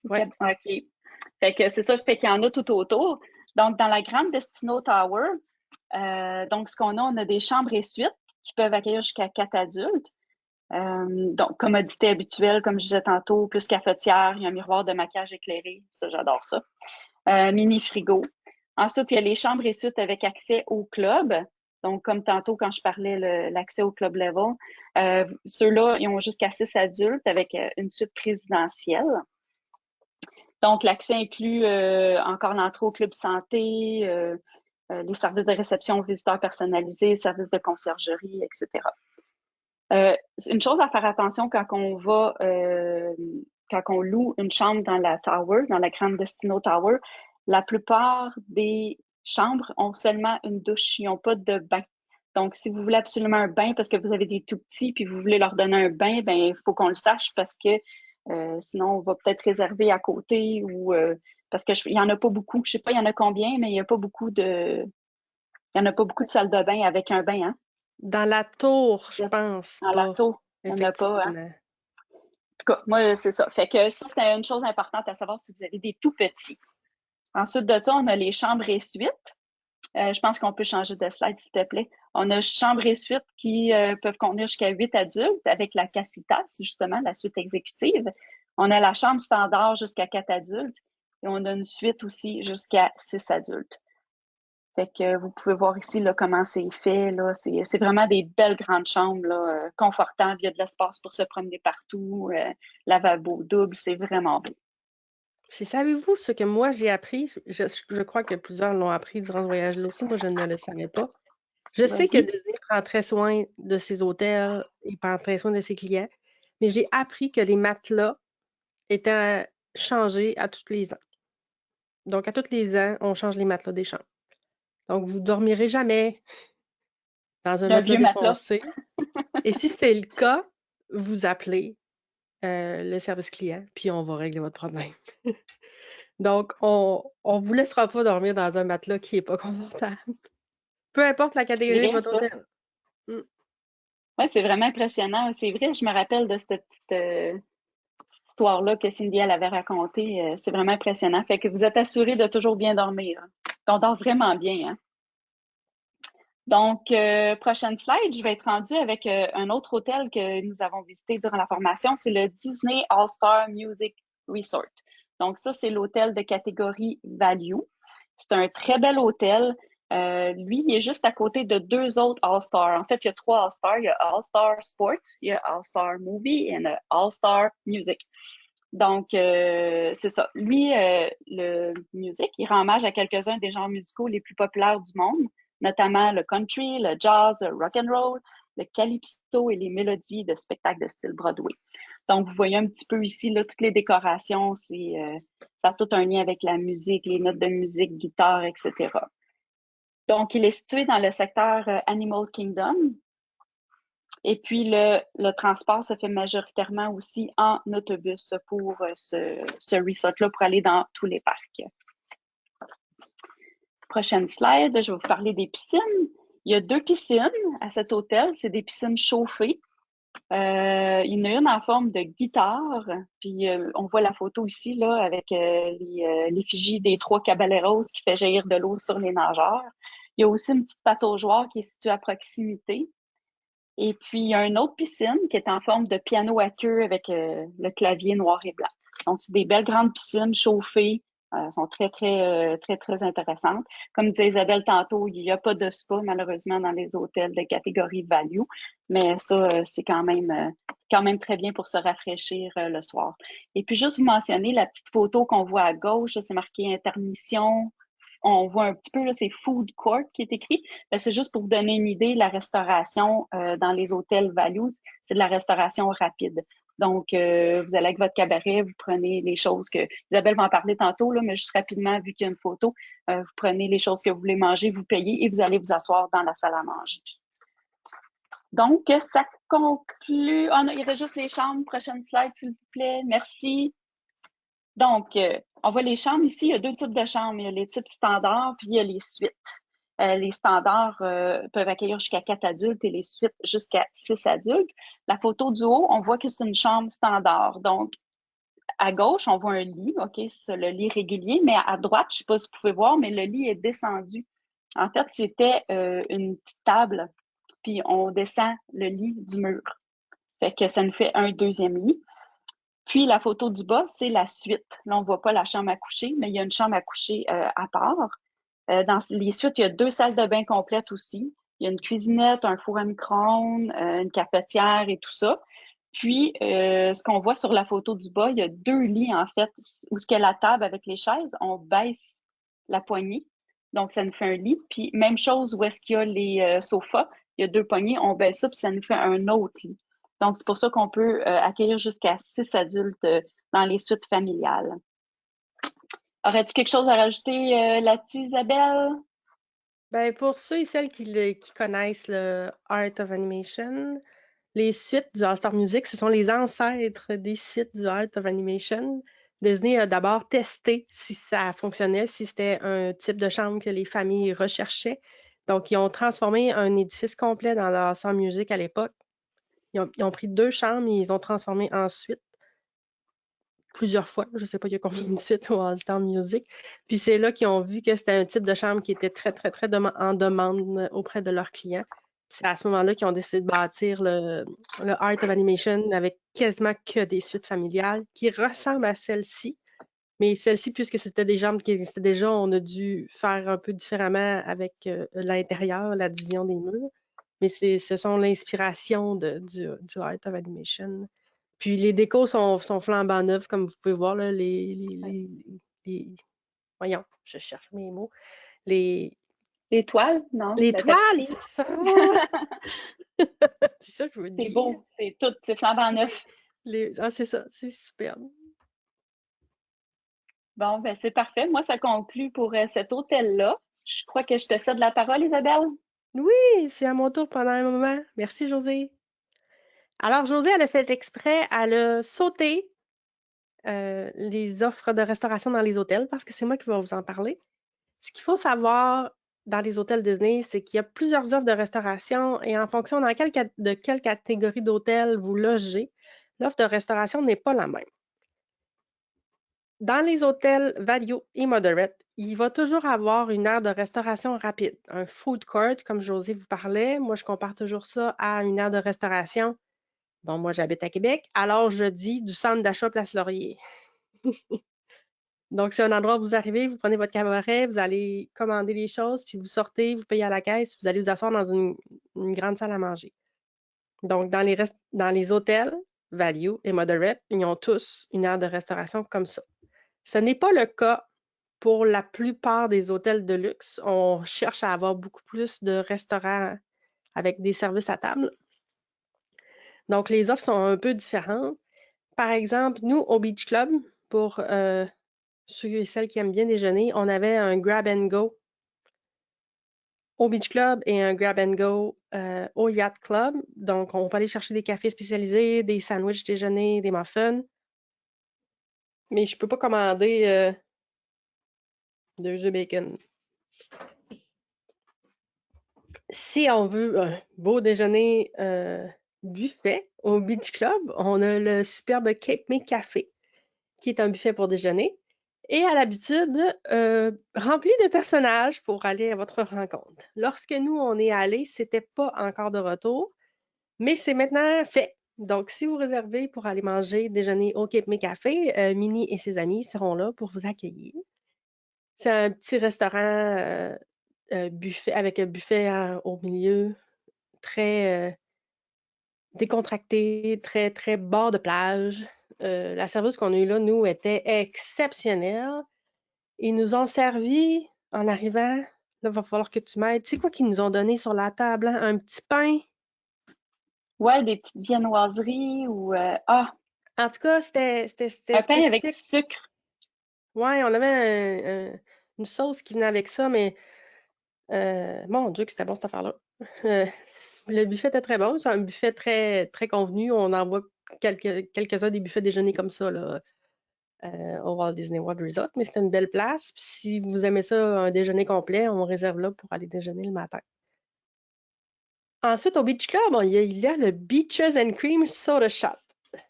Ouais. OK. Fait que c'est ça, fait qu'il y en a tout autour. Donc, dans la Grande Destino Tower, donc ce qu'on a, on a des chambres et suites qui peuvent accueillir jusqu'à 4 adultes. Donc, commodité habituelle, comme je disais tantôt, plus cafetière, il y a un miroir de maquillage éclairé, ça, j'adore ça. Mini frigo. Ensuite, il y a les chambres et suites avec accès au club. Donc, comme tantôt, quand je parlais l'accès au club level, ceux-là, ils ont jusqu'à 6 adultes avec une suite présidentielle. Donc, l'accès inclut encore l'entrée au club santé, les services de réception aux visiteurs personnalisés, services de conciergerie, etc. Une chose à faire attention quand on va, quand on loue une chambre dans la Tower, dans la Grande Destino Tower, la plupart des chambres ont seulement une douche, ils n'ont pas de bain. Donc, si vous voulez absolument un bain parce que vous avez des tout petits puis vous voulez leur donner un bain, ben il faut qu'on le sache parce que sinon on va peut-être réserver à côté ou parce que il y en a pas beaucoup. Je sais pas il y en a combien, mais il y en a pas beaucoup de salles de bain avec un bain, hein. Dans la tour, je pense. Dans la tour, il n'y en a pas. Hein? En tout cas, moi, c'est ça. Fait que ça, c'est une chose importante à savoir si vous avez des tout petits. Ensuite de ça, on a les chambres et suites. Je pense qu'on peut changer de slide, s'il te plaît. On a chambres et suites qui peuvent contenir jusqu'à 8 adultes avec la casita, c'est justement la suite exécutive. On a la chambre standard jusqu'à 4 adultes et on a une suite aussi jusqu'à 6 adultes. Fait que vous pouvez voir ici là, comment c'est fait. Là. C'est vraiment des belles grandes chambres là, confortables. Il y a de l'espace pour se promener partout. Lavabo double, c'est vraiment beau. Savez-vous ce que moi j'ai appris? Je crois que plusieurs l'ont appris durant ce voyage-là aussi. Moi, je ne le savais pas. Je sais que Disney prend très soin de ses hôtels et prend très soin de ses clients, mais j'ai appris que les matelas étaient changés à tous les ans. Donc, à tous les ans, on change les matelas des chambres. Donc, vous ne dormirez jamais dans un matelas défoncé. Et si c'est le cas, vous appelez le service client, puis on va régler votre problème. Donc, on ne vous laissera pas dormir dans un matelas qui n'est pas confortable. Peu importe la catégorie de votre hôtel. Oui, c'est vraiment impressionnant. C'est vrai, je me rappelle de cette petite histoire-là que Cindy elle avait racontée. C'est vraiment impressionnant. Fait que vous êtes assuré de toujours bien dormir. Hein. On dort vraiment bien. Hein? Donc, prochaine slide, je vais être rendue avec un autre hôtel que nous avons visité durant la formation. C'est le Disney All-Star Music Resort. Donc, ça, c'est l'hôtel de catégorie Value. C'est un très bel hôtel. Lui, il est juste à côté de 2 autres All-Star. En fait, il y a 3 All-Star. Il y a All-Star Sports, il y a All-Star Movie et il y a All-Star Music. Donc, c'est ça. Lui, le musique, il rend hommage à quelques-uns des genres musicaux les plus populaires du monde, notamment le country, le jazz, le rock and roll, le calypso et les mélodies de spectacles de style Broadway. Donc, vous voyez un petit peu ici, là, toutes les décorations, ça a tout un lien avec la musique, les notes de musique, guitare, etc. Donc, il est situé dans le secteur Animal Kingdom. Et puis, le transport se fait majoritairement aussi en autobus pour ce resort-là pour aller dans tous les parcs. Prochaine slide, je vais vous parler des piscines. Il y a 2 piscines à cet hôtel. C'est des piscines chauffées. Il y en a une en forme de guitare. Puis, on voit la photo ici là avec l'effigie des 3 caballeros qui fait jaillir de l'eau sur les nageurs. Il y a aussi une petite pataugeoire qui est située à proximité. Et puis, il y a une autre piscine qui est en forme de piano à queue avec le clavier noir et blanc. Donc, c'est des belles grandes piscines chauffées. Elles sont très intéressantes. Comme disait Isabelle tantôt, il n'y a pas de spa, malheureusement, dans les hôtels de catégorie value. Mais ça, c'est quand même très bien pour se rafraîchir le soir. Et puis, juste vous mentionner la petite photo qu'on voit à gauche, c'est marqué intermission. On voit un petit peu, là, c'est food court qui est écrit. C'est juste pour vous donner une idée, la restauration dans les hôtels values, c'est de la restauration rapide. Donc, vous allez avec votre cabaret, vous prenez les choses que Isabelle va en parler tantôt, là, mais juste rapidement, vu qu'il y a une photo, vous prenez les choses que vous voulez manger, vous payez et vous allez vous asseoir dans la salle à manger. Donc, ça conclut. Ah non, il y avait juste les chambres. Prochaine slide, s'il vous plaît. Merci. Donc, on voit les chambres ici. Il y a 2 types de chambres. Il y a les types standards, puis il y a les suites. Les standards peuvent accueillir jusqu'à 4 adultes et les suites jusqu'à 6 adultes. La photo du haut, on voit que c'est une chambre standard. Donc, à gauche, on voit un lit, OK, c'est le lit régulier, mais à droite, je ne sais pas si vous pouvez voir, mais le lit est descendu. En fait, c'était une petite table, puis on descend le lit du mur. Fait que ça nous fait un 2e lit. Puis, la photo du bas, c'est la suite. Là, on ne voit pas la chambre à coucher, mais il y a une chambre à coucher à part. Dans les suites, il y a 2 salles de bain complètes aussi. Il y a une cuisinette, un four à micro-ondes, une cafetière et tout ça. Puis, ce qu'on voit sur la photo du bas, il y a 2 lits, en fait, où ce qu'il y a la table avec les chaises, on baisse la poignée. Donc, ça nous fait un lit. Puis, même chose où est-ce qu'il y a les sofas, il y a 2 poignées, on baisse ça, puis ça nous fait un autre lit. Donc, c'est pour ça qu'on peut accueillir jusqu'à 6 adultes dans les suites familiales. Aurais-tu quelque chose à rajouter là-dessus, Isabelle? Ben, pour ceux et celles qui connaissent le Art of Animation, les suites du All-Star Music, ce sont les ancêtres des suites du Art of Animation. Disney a d'abord testé si ça fonctionnait, si c'était un type de chambre que les familles recherchaient. Donc, ils ont transformé un édifice complet dans le All-Star Music à l'époque. Ils ont pris 2 chambres et ils ont transformé ensuite plusieurs fois. Je ne sais pas il y a combien de suites au All-Star Music. Puis c'est là qu'ils ont vu que c'était un type de chambre qui était très en demande auprès de leurs clients. C'est à ce moment-là qu'ils ont décidé de bâtir le Art of Animation avec quasiment que des suites familiales qui ressemblent à celle-ci. Mais celle-ci, puisque c'était des chambres qui existaient déjà, on a dû faire un peu différemment avec l'intérieur, la division des murs. Mais ce sont l'inspiration du Art of Animation. Puis les décos sont flambant neufs, comme vous pouvez voir, là, voyons, je cherche mes mots. Les toiles, non? La toiles, tapisserie? c'est ça! C'est ça que je veux dire. C'est beau, c'est flambant neuf. C'est ça, c'est superbe. Bon, ben c'est parfait. Moi, ça conclut pour cet hôtel-là. Je crois que je te cède la parole, Isabelle. Oui, c'est à mon tour pendant un moment. Merci, Josée. Alors, Josée, elle a fait exprès, elle a sauté les offres de restauration dans les hôtels parce que c'est moi qui vais vous en parler. Ce qu'il faut savoir dans les hôtels Disney, c'est qu'il y a plusieurs offres de restauration et en fonction de quelle catégorie d'hôtel vous logez, l'offre de restauration n'est pas la même. Dans les hôtels Value et Moderate, il va toujours avoir une aire de restauration rapide, un food court, comme Josée vous parlait. Moi, je compare toujours ça à une aire de restauration. Bon, moi, j'habite à Québec, alors je dis du centre d'achat Place Laurier. Donc, c'est un endroit où vous arrivez, vous prenez votre cabaret, vous allez commander les choses, puis vous sortez, vous payez à la caisse, vous allez vous asseoir dans une grande salle à manger. Donc, dans les hôtels, value et moderate, ils ont tous une aire de restauration comme ça. Ce n'est pas le cas pour la plupart des hôtels de luxe. On cherche à avoir beaucoup plus de restaurants avec des services à table. Donc, les offres sont un peu différentes. Par exemple, nous, au Beach Club, pour ceux et celles qui aiment bien déjeuner, on avait un grab and go au Beach Club et un grab and go au Yacht Club. Donc, on peut aller chercher des cafés spécialisés, des sandwichs déjeuner, des muffins. Mais je peux pas commander 2 œufs bacon. Si on veut un beau déjeuner buffet au Beach Club, on a le superbe Cape May Café, qui est un buffet pour déjeuner, et à l'habitude rempli de personnages pour aller à votre rencontre. Lorsque nous, on est allés, c'était pas encore de retour, mais c'est maintenant fait. Donc, si vous réservez pour aller manger, déjeuner au Cape May Café, Minnie et ses amis seront là pour vous accueillir. C'est un petit restaurant buffet avec un buffet au milieu, très décontracté, très, très bord de plage. La service qu'on a eue là, nous, était exceptionnelle. Ils nous ont servi en arrivant. Là, il va falloir que tu m'aides. Tu sais quoi qu'ils nous ont donné sur la table? Hein? Un petit pain. Ouais, des petites viennoiseries ou En tout cas, c'était un pain avec du spécifique. sucre. Ouais, on avait une sauce qui venait avec ça, mais mon Dieu, que c'était bon cette affaire-là. Le buffet était très bon. C'est un buffet très, très convenu. On en voit quelques-uns des buffets déjeuner comme ça là, au Walt Disney World Resort, mais c'est une belle place. Puis si vous aimez ça, un déjeuner complet, on réserve là pour aller déjeuner le matin. Ensuite, au Beach Club, il y a le Beaches and Cream Soda Shop.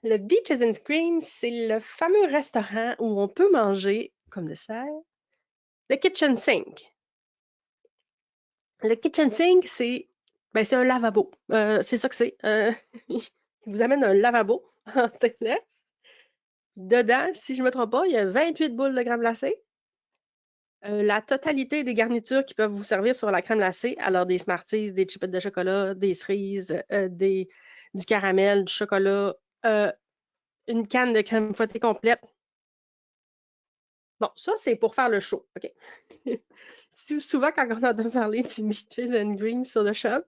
Le Beaches and Cream, c'est le fameux restaurant où on peut manger, comme dessert, le kitchen sink. Le kitchen sink, c'est un lavabo. C'est ça que c'est. Il vous amène un lavabo en stainless. Dedans, si je ne me trompe pas, il y a 28 boules de crème glacée. La totalité des garnitures qui peuvent vous servir sur la crème glacée, alors des Smarties, des chipettes de chocolat, des cerises, du caramel, du chocolat, une canne de crème fouettée complète. Bon, ça, c'est pour faire le show, OK? Souvent, quand on entend parler du Beaches and Cream sur le shop,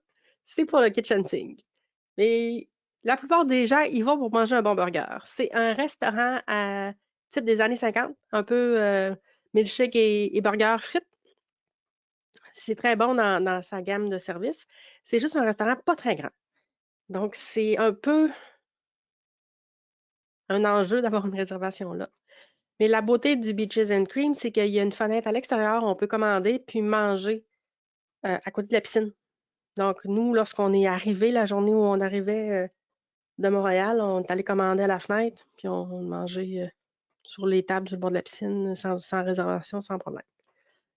c'est pour le kitchen sink. Mais la plupart des gens, ils vont pour manger un bon burger. C'est un restaurant à type des années 50, un peu milkshake et burger frites. C'est très bon dans sa gamme de services. C'est juste un restaurant pas très grand. Donc, c'est un peu un enjeu d'avoir une réservation là. Mais la beauté du Beaches and Cream, c'est qu'il y a une fenêtre à l'extérieur, on peut commander puis manger à côté de la piscine. Donc, nous, lorsqu'on est arrivé, la journée où on arrivait de Montréal, on est allé commander à la fenêtre, puis on mangeait sur les tables sur le bord de la piscine sans réservation, sans problème.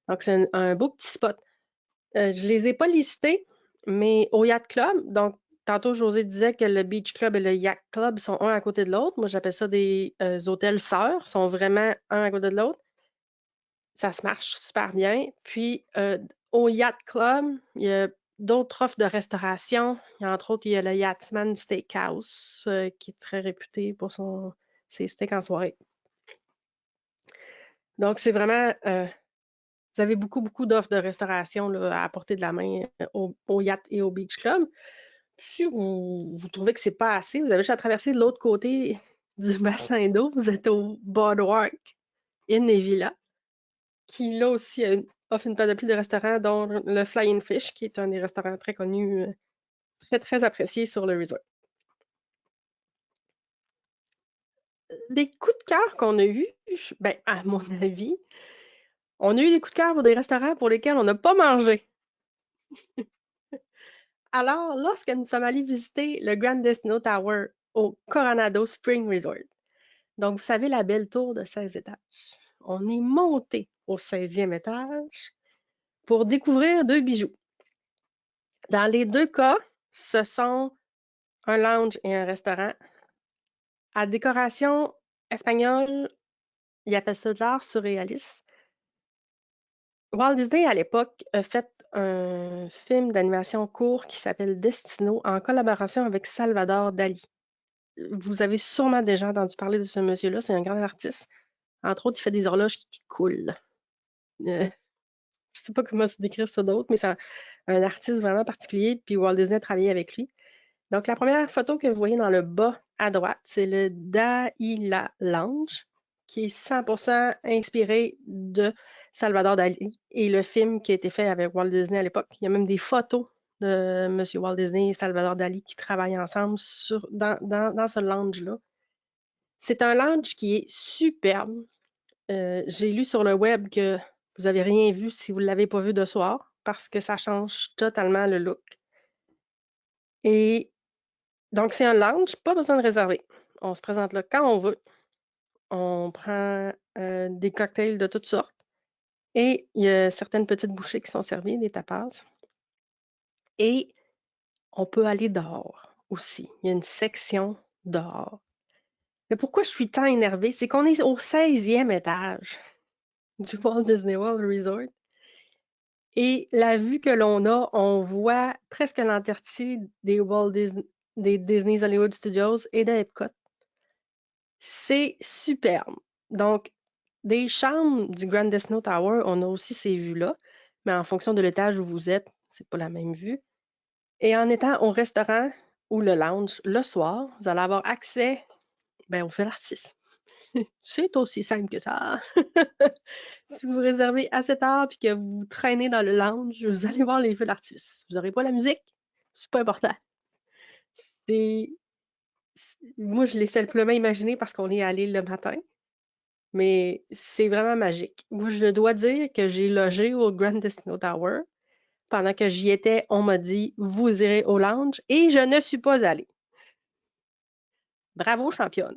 Donc, c'est un beau petit spot. Je les ai pas listés, mais au Yacht Club, donc tantôt José disait que le Beach Club et le Yacht Club sont un à côté de l'autre. Moi, j'appelle ça des hôtels sœurs, sont vraiment un à côté de l'autre. Ça se marche super bien. Puis au Yacht Club, il y a d'autres offres de restauration. Entre autres, il y a le Yachtsman Steakhouse qui est très réputé pour ses steaks en soirée. Donc, c'est vraiment vous avez beaucoup, beaucoup d'offres de restauration là, à portée de la main au Yacht et au Beach Club. Si vous trouvez que c'est pas assez, vous avez juste à traverser de l'autre côté du bassin d'eau. Vous êtes au Boardwalk Inn et Villa, qui là aussi offre une panoplie de restaurants, dont le Flying Fish, qui est un des restaurants très connus, très, très apprécié sur le resort. Les coups de cœur qu'on a eus, à mon avis, on a eu des coups de cœur pour des restaurants pour lesquels on n'a pas mangé. Alors, lorsque nous sommes allés visiter le Grand Destino Tower au Coronado Spring Resort, donc vous savez la belle tour de 16 étages, on est monté au 16e étage pour découvrir 2 bijoux. Dans les 2 cas, ce sont un lounge et un restaurant. À décoration espagnole, ils appellent ça de l'art surréaliste. Walt Disney, à l'époque, a fait un film d'animation court qui s'appelle Destino en collaboration avec Salvador Dali. vous avez sûrement déjà entendu parler de ce monsieur-là. C'est un grand artiste. Entre autres, il fait des horloges qui coulent. Je sais pas comment se décrire ça d'autre, mais c'est un artiste vraiment particulier. Puis Walt Disney a travaillé avec lui. Donc, la première photo que vous voyez dans le bas à droite, c'est le Daïla Lounge, qui est 100% inspiré de Salvador Dali et le film qui a été fait avec Walt Disney à l'époque. Il y a même des photos de M. Walt Disney et Salvador Dali qui travaillent ensemble dans ce lounge-là. C'est un lounge qui est superbe. J'ai lu sur le web que vous n'avez rien vu si vous ne l'avez pas vu de soir, parce que ça change totalement le look. Et donc, c'est un lounge, pas besoin de réserver. On se présente là quand on veut. On prend des cocktails de toutes sortes. Et il y a certaines petites bouchées qui sont servies, des tapas. Et on peut aller dehors aussi. Il y a une section dehors. Mais pourquoi je suis tant énervée? C'est qu'on est au 16e étage du Walt Disney World Resort. Et la vue que l'on a, on voit presque l'entièreté des des Disney's Hollywood Studios et de Epcot. C'est superbe. Donc, des chambres du Grand Disney Tower, on a aussi ces vues-là, mais en fonction de l'étage où vous êtes, c'est pas la même vue. Et en étant au restaurant ou le lounge le soir, vous allez avoir accès au feu d'artifice. C'est aussi simple que ça. Si vous réservez à cette heure et que vous traînez dans le lounge, vous allez voir les feux d'artifice. Vous n'aurez pas la musique, c'est pas important. Moi, je l'ai simplement imaginé parce qu'on est allé le matin, mais c'est vraiment magique. Moi, je dois dire que j'ai logé au Grand Disney Tower. Pendant que j'y étais, on m'a dit « Vous irez au lounge » et je ne suis pas allée. Bravo, championne.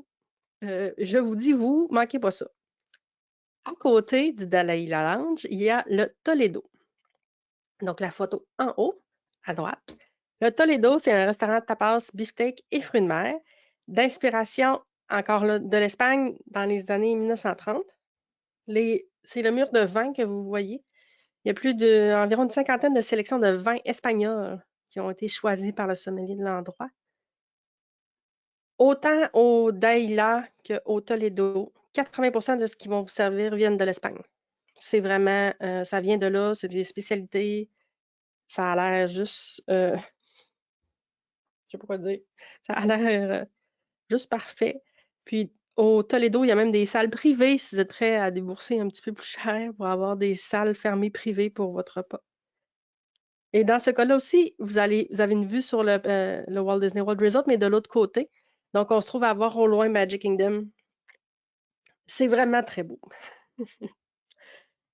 Je vous dis, vous, manquez pas ça. À côté du Dalai Lounge, il y a le Toledo. Donc, la photo en haut, à droite. Le Toledo, c'est un restaurant de tapas, beefsteak et fruits de mer, d'inspiration encore là, de l'Espagne dans les années 1930. C'est le mur de vin que vous voyez. Il y a environ une cinquantaine de sélections de vins espagnols qui ont été choisis par le sommelier de l'endroit. Autant au Daïla qu'au Toledo, 80% de ce qu'ils vont vous servir viennent de l'Espagne. C'est vraiment, ça vient de là, c'est des spécialités. Ça a l'air juste, je sais pas quoi dire. Ça a l'air juste parfait. Puis au Toledo, il y a même des salles privées si vous êtes prêts à débourser un petit peu plus cher pour avoir des salles fermées privées pour votre repas. Et dans ce cas-là aussi, vous avez une vue sur le Walt Disney World Resort, mais de l'autre côté. Donc, on se trouve à voir au loin Magic Kingdom. C'est vraiment très beau.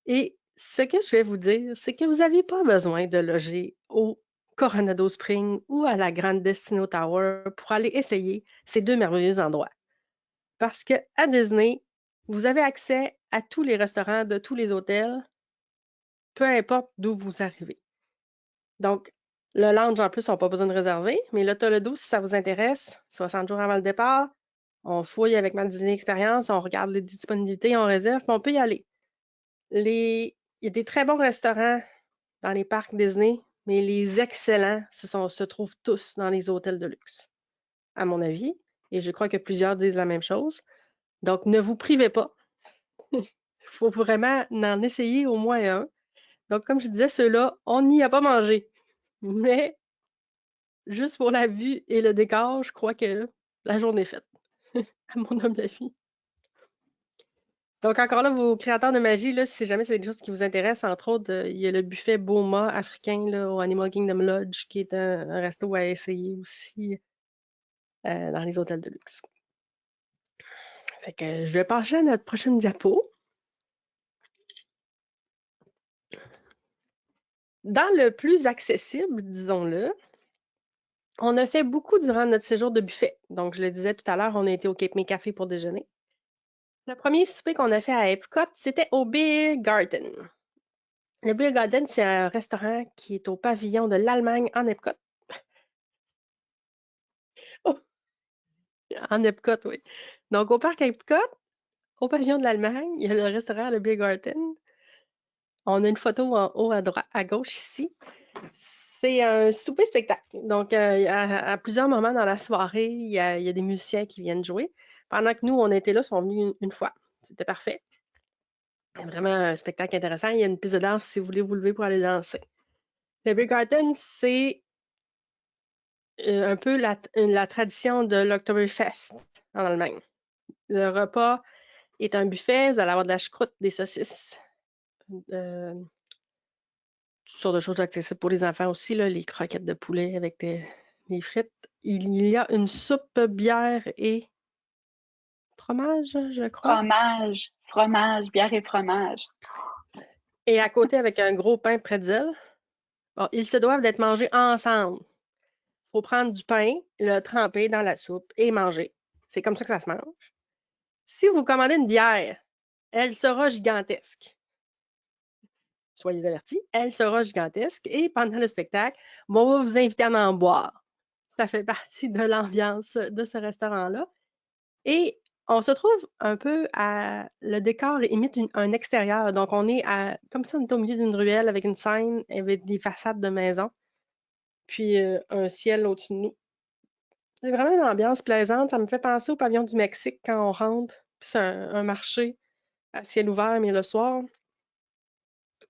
Et ce que je vais vous dire, c'est que vous n'avez pas besoin de loger au Coronado Springs ou à la Grand Destino Tower pour aller essayer ces deux merveilleux endroits. Parce qu'à Disney, vous avez accès à tous les restaurants de tous les hôtels, peu importe d'où vous arrivez. Donc, le lounge, en plus, on n'a pas besoin de réserver, mais le Toledo, si ça vous intéresse, 60 jours avant le départ, on fouille avec ma Disney Experience, on regarde les disponibilités, on réserve, puis on peut y aller. Il y a des très bons restaurants dans les parcs Disney, mais les excellents se trouvent tous dans les hôtels de luxe, à mon avis, et je crois que plusieurs disent la même chose. Donc, ne vous privez pas. Il faut vraiment en essayer au moins un. Donc, comme je disais, ceux-là, on n'y a pas mangé. Mais juste pour la vue et le décor, je crois que la journée est faite, à mon humble avis. Donc, encore là, vos créateurs de magie, là, si jamais c'est des choses qui vous intéressent, entre autres, il y a le buffet Boma africain là, au Animal Kingdom Lodge, qui est un resto à essayer aussi dans les hôtels de luxe. Fait que je vais passer à notre prochaine diapo. Dans le plus accessible, disons-le, on a fait beaucoup durant notre séjour de buffet. Donc, je le disais tout à l'heure, on a été au Cape May Café pour déjeuner. Le premier souper qu'on a fait à Epcot, c'était au Beer Garden. Le Beer Garden, c'est un restaurant qui est au pavillon de l'Allemagne en Epcot. Oh, en Epcot, oui. Donc, au parc Epcot, au pavillon de l'Allemagne, il y a le restaurant, le Beer Garden. On a une photo en haut à gauche ici. C'est un souper-spectacle. Donc, à plusieurs moments dans la soirée, il y a des musiciens qui viennent jouer. Pendant que nous, on était là, ils sont venus une fois. C'était parfait. Vraiment un spectacle intéressant. Il y a une piste de danse si vous voulez vous lever pour aller danser. Le Beer Garden, c'est un peu la tradition de l'Oktoberfest en Allemagne. Le repas est un buffet. Vous allez avoir de la choucroute, des saucisses, toutes sortes de choses accessibles pour les enfants aussi, là, les croquettes de poulet avec les frites. Il y a une soupe, bière et fromage, je crois. Fromage, bière et fromage. Et à côté, avec un gros pain pretzel. Bon, ils se doivent d'être mangés ensemble. Il faut prendre du pain, le tremper dans la soupe et manger. C'est comme ça que ça se mange. Si vous commandez une bière, elle sera gigantesque. Soyez avertis, elle sera gigantesque. Et pendant le spectacle, on va vous inviter à en boire. Ça fait partie de l'ambiance de ce restaurant-là. Et on se trouve un peu à... Le décor imite un extérieur. Donc, on est comme si on était au milieu d'une ruelle avec une scène, avec des façades de maisons, puis un ciel au-dessus de nous. C'est vraiment une ambiance plaisante. Ça me fait penser au pavillon du Mexique quand on rentre. Puis c'est un marché à ciel ouvert, mais le soir.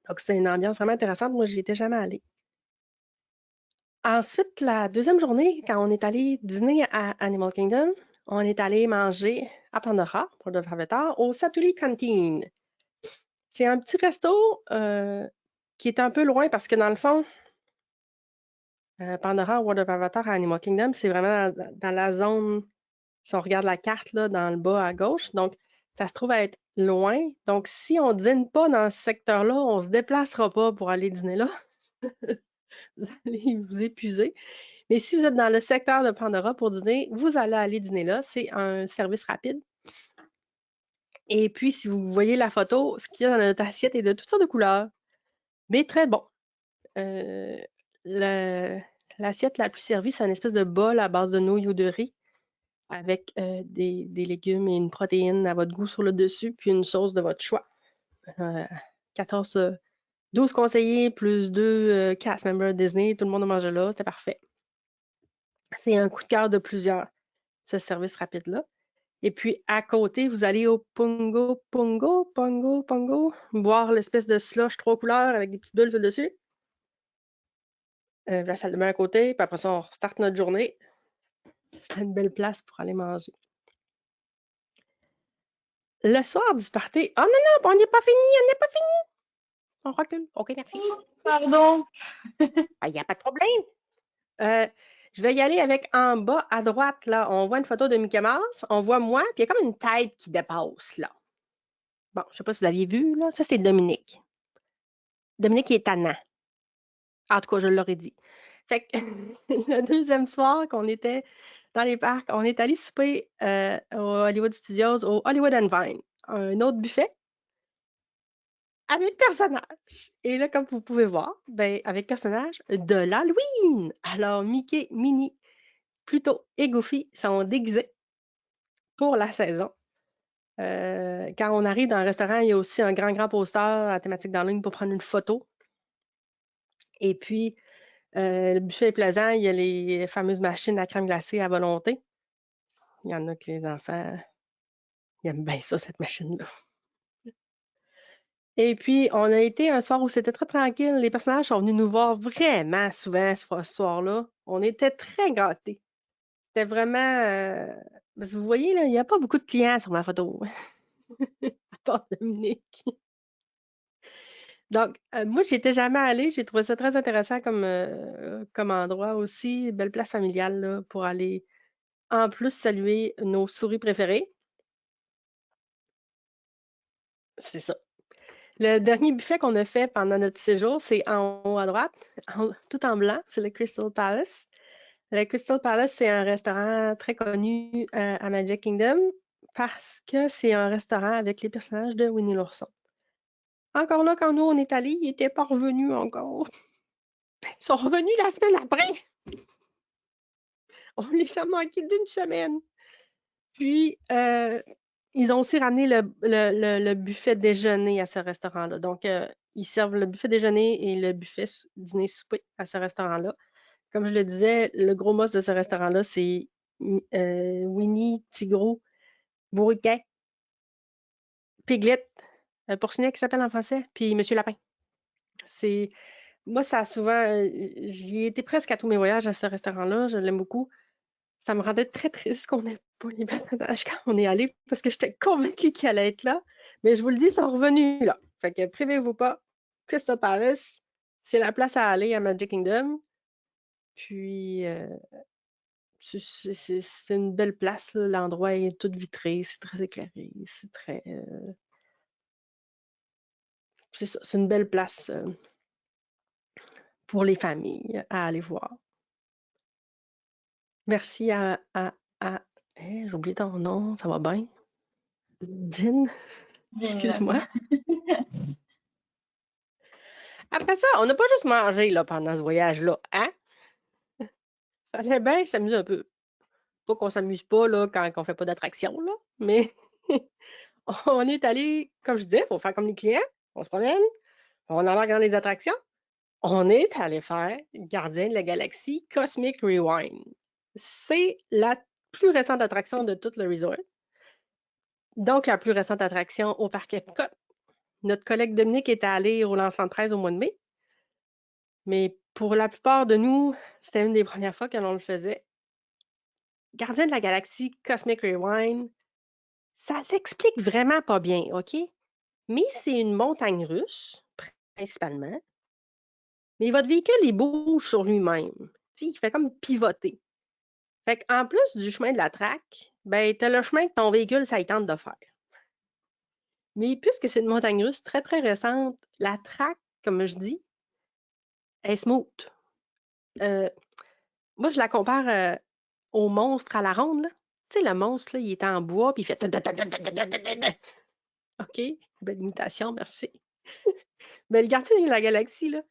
Donc, c'est une ambiance vraiment intéressante. Moi, je n'y étais jamais allée. Ensuite, la deuxième journée, quand on est allé dîner à Animal Kingdom, on est allé manger à Pandora, pour le faire tard, au Satuli Canteen. C'est un petit resto qui est un peu loin parce que dans le fond, Pandora, World of Avatar à Animal Kingdom, c'est vraiment dans la zone, si on regarde la carte là, dans le bas à gauche, donc ça se trouve à être loin. Donc, si on ne dîne pas dans ce secteur-là, on ne se déplacera pas pour aller dîner là. Vous allez vous épuiser. Mais si vous êtes dans le secteur de Pandora pour dîner, vous allez aller dîner là. C'est un service rapide. Et puis, si vous voyez la photo, ce qu'il y a dans notre assiette est de toutes sortes de couleurs, mais très bon. L'assiette la plus servie, c'est une espèce de bol à base de nouilles ou de riz avec des légumes et une protéine à votre goût sur le dessus, puis une sauce de votre choix. 12 conseillers plus 2 cast members Disney, tout le monde a mangé là, c'était parfait. C'est un coup de cœur de plusieurs, ce service rapide-là. Et puis, à côté, vous allez au Pongo, boire l'espèce de slush 3 couleurs avec des petites bulles sur le dessus. La salle de bain à côté, puis après ça, on start notre journée. C'est une belle place pour aller manger. Le soir du party, oh non, on n'est pas fini. On recule. OK, merci. Pardon. Il n'y a pas de problème. Je vais y aller avec en bas à droite, là. On voit une photo de Mickey Mouse. On voit moi, puis il y a comme une tête qui dépasse, là. Bon, je ne sais pas si vous l'aviez vu, là. Ça, c'est Dominique. Dominique, il est tannant. En tout cas, je l'aurais dit. Fait que le deuxième soir qu'on était dans les parcs, on est allé souper au Hollywood Studios, au Hollywood and Vine. Un autre buffet avec personnages. Et là, comme vous pouvez voir, ben, avec personnages de l'Halloween. Alors, Mickey, Minnie, Pluto et Goofy sont déguisés pour la saison. Quand on arrive dans un restaurant, il y a aussi un grand poster à thématique d'Halloween pour prendre une photo. Et puis, le buffet est plaisant. Il y a les fameuses machines à crème glacée à volonté. Il y en a que les enfants, ils aiment bien ça, cette machine-là. Et puis, on a été un soir où c'était très tranquille. Les personnages sont venus nous voir vraiment souvent ce soir-là. On était très gâtés. C'était vraiment... parce que vous voyez, là, il n'y a pas beaucoup de clients sur ma photo. À part Dominique. Donc, moi, j'y étais jamais allée. J'ai trouvé ça très intéressant comme endroit aussi. Belle place familiale là, pour aller, en plus, saluer nos souris préférées. C'est ça. Le dernier buffet qu'on a fait pendant notre séjour, c'est en haut à droite, tout en blanc, c'est le Crystal Palace. Le Crystal Palace, c'est un restaurant très connu à Magic Kingdom parce que c'est un restaurant avec les personnages de Winnie l'ourson. Encore là, quand nous, on est allés, ils n'étaient pas revenus encore. Ils sont revenus la semaine après. On les a manqués d'une semaine. Puis, ils ont aussi ramené le buffet déjeuner à ce restaurant-là. Donc, ils servent le buffet déjeuner et le buffet dîner-souper à ce restaurant-là. Comme je le disais, le gros must de ce restaurant-là, c'est Winnie, Tigrou, Bourriquet, Piglet, Pourcenet qui s'appelle en français, puis Monsieur Lapin. Moi, ça a souvent, j'y ai été presque à tous mes voyages à ce restaurant-là, je l'aime beaucoup. Ça me rendait très triste qu'on n'ait pas les personnages quand on est allé, parce que j'étais convaincue qu'ils allaient être là. Mais je vous le dis, ils sont revenus là. Fait que privez-vous pas. Crystal Palace, c'est la place à aller à Magic Kingdom. Puis, c'est une belle place, là. L'endroit est tout vitré, c'est très éclairé, c'est très... c'est ça, c'est une belle place pour les familles à aller voir. Merci j'ai oublié ton nom, ça va bien? Jean, excuse-moi. Après ça, on n'a pas juste mangé là, pendant ce voyage-là, hein? Fallait bien s'amuser un peu. Pas qu'on s'amuse pas là, quand on fait pas d'attraction, là, mais on est allé, comme je disais, il faut faire comme les clients, on se promène, on embarque dans les attractions. On est allé faire Gardien de la Galaxie Cosmic Rewind. C'est la plus récente attraction de tout le resort. Donc, la plus récente attraction au parc Epcot. Notre collègue Dominique était allé au lancement de 13 au mois de mai. Mais pour la plupart de nous, c'était une des premières fois que l'on le faisait. Gardien de la Galaxie Cosmic Rewind, ça s'explique vraiment pas bien, OK? Mais c'est une montagne russe, principalement. Mais votre véhicule, il bouge sur lui-même. Il fait comme pivoter. Fait qu'en plus du chemin de la track, ben, tu as le chemin que ton véhicule, ça y tente de faire. Mais puisque c'est une montagne russe très, très récente, la track, comme je dis, est smooth. Moi, je la compare au monstre à la ronde, là. Tu sais, le monstre, là, il est en bois, puis il fait... OK, belle imitation, merci. Mais le gardien de la galaxie, là,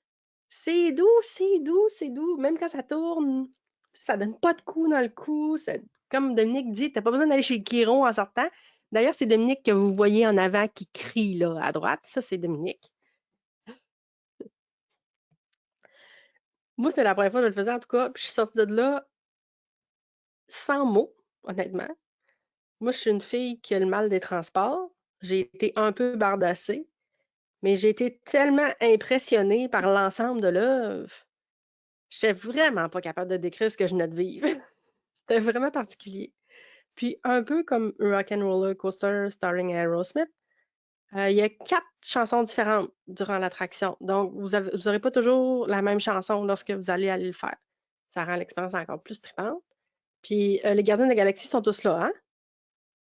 c'est doux, c'est doux, c'est doux. Même quand ça tourne, ça donne pas de coups dans le cou. Comme Dominique dit, t'as pas besoin d'aller chez Chiron en sortant. D'ailleurs, c'est Dominique que vous voyez en avant qui crie là, à droite. Ça, c'est Dominique. Moi, c'était la première fois que je le faisais, en tout cas. Puis je suis sortie de là sans mots, honnêtement. Moi, je suis une fille qui a le mal des transports. J'ai été un peu bardassée, mais j'ai été tellement impressionnée par l'ensemble de l'œuvre. J'étais vraiment pas capable de décrire ce que je venais de vivre. C'était vraiment particulier. Puis, un peu comme Rock'n'Roller Coaster starring Aerosmith, il y a 4 chansons différentes durant l'attraction. Donc, vous n'aurez pas toujours la même chanson lorsque vous allez le faire. Ça rend l'expérience encore plus trippante. Puis, les gardiens de la galaxie sont tous là, hein?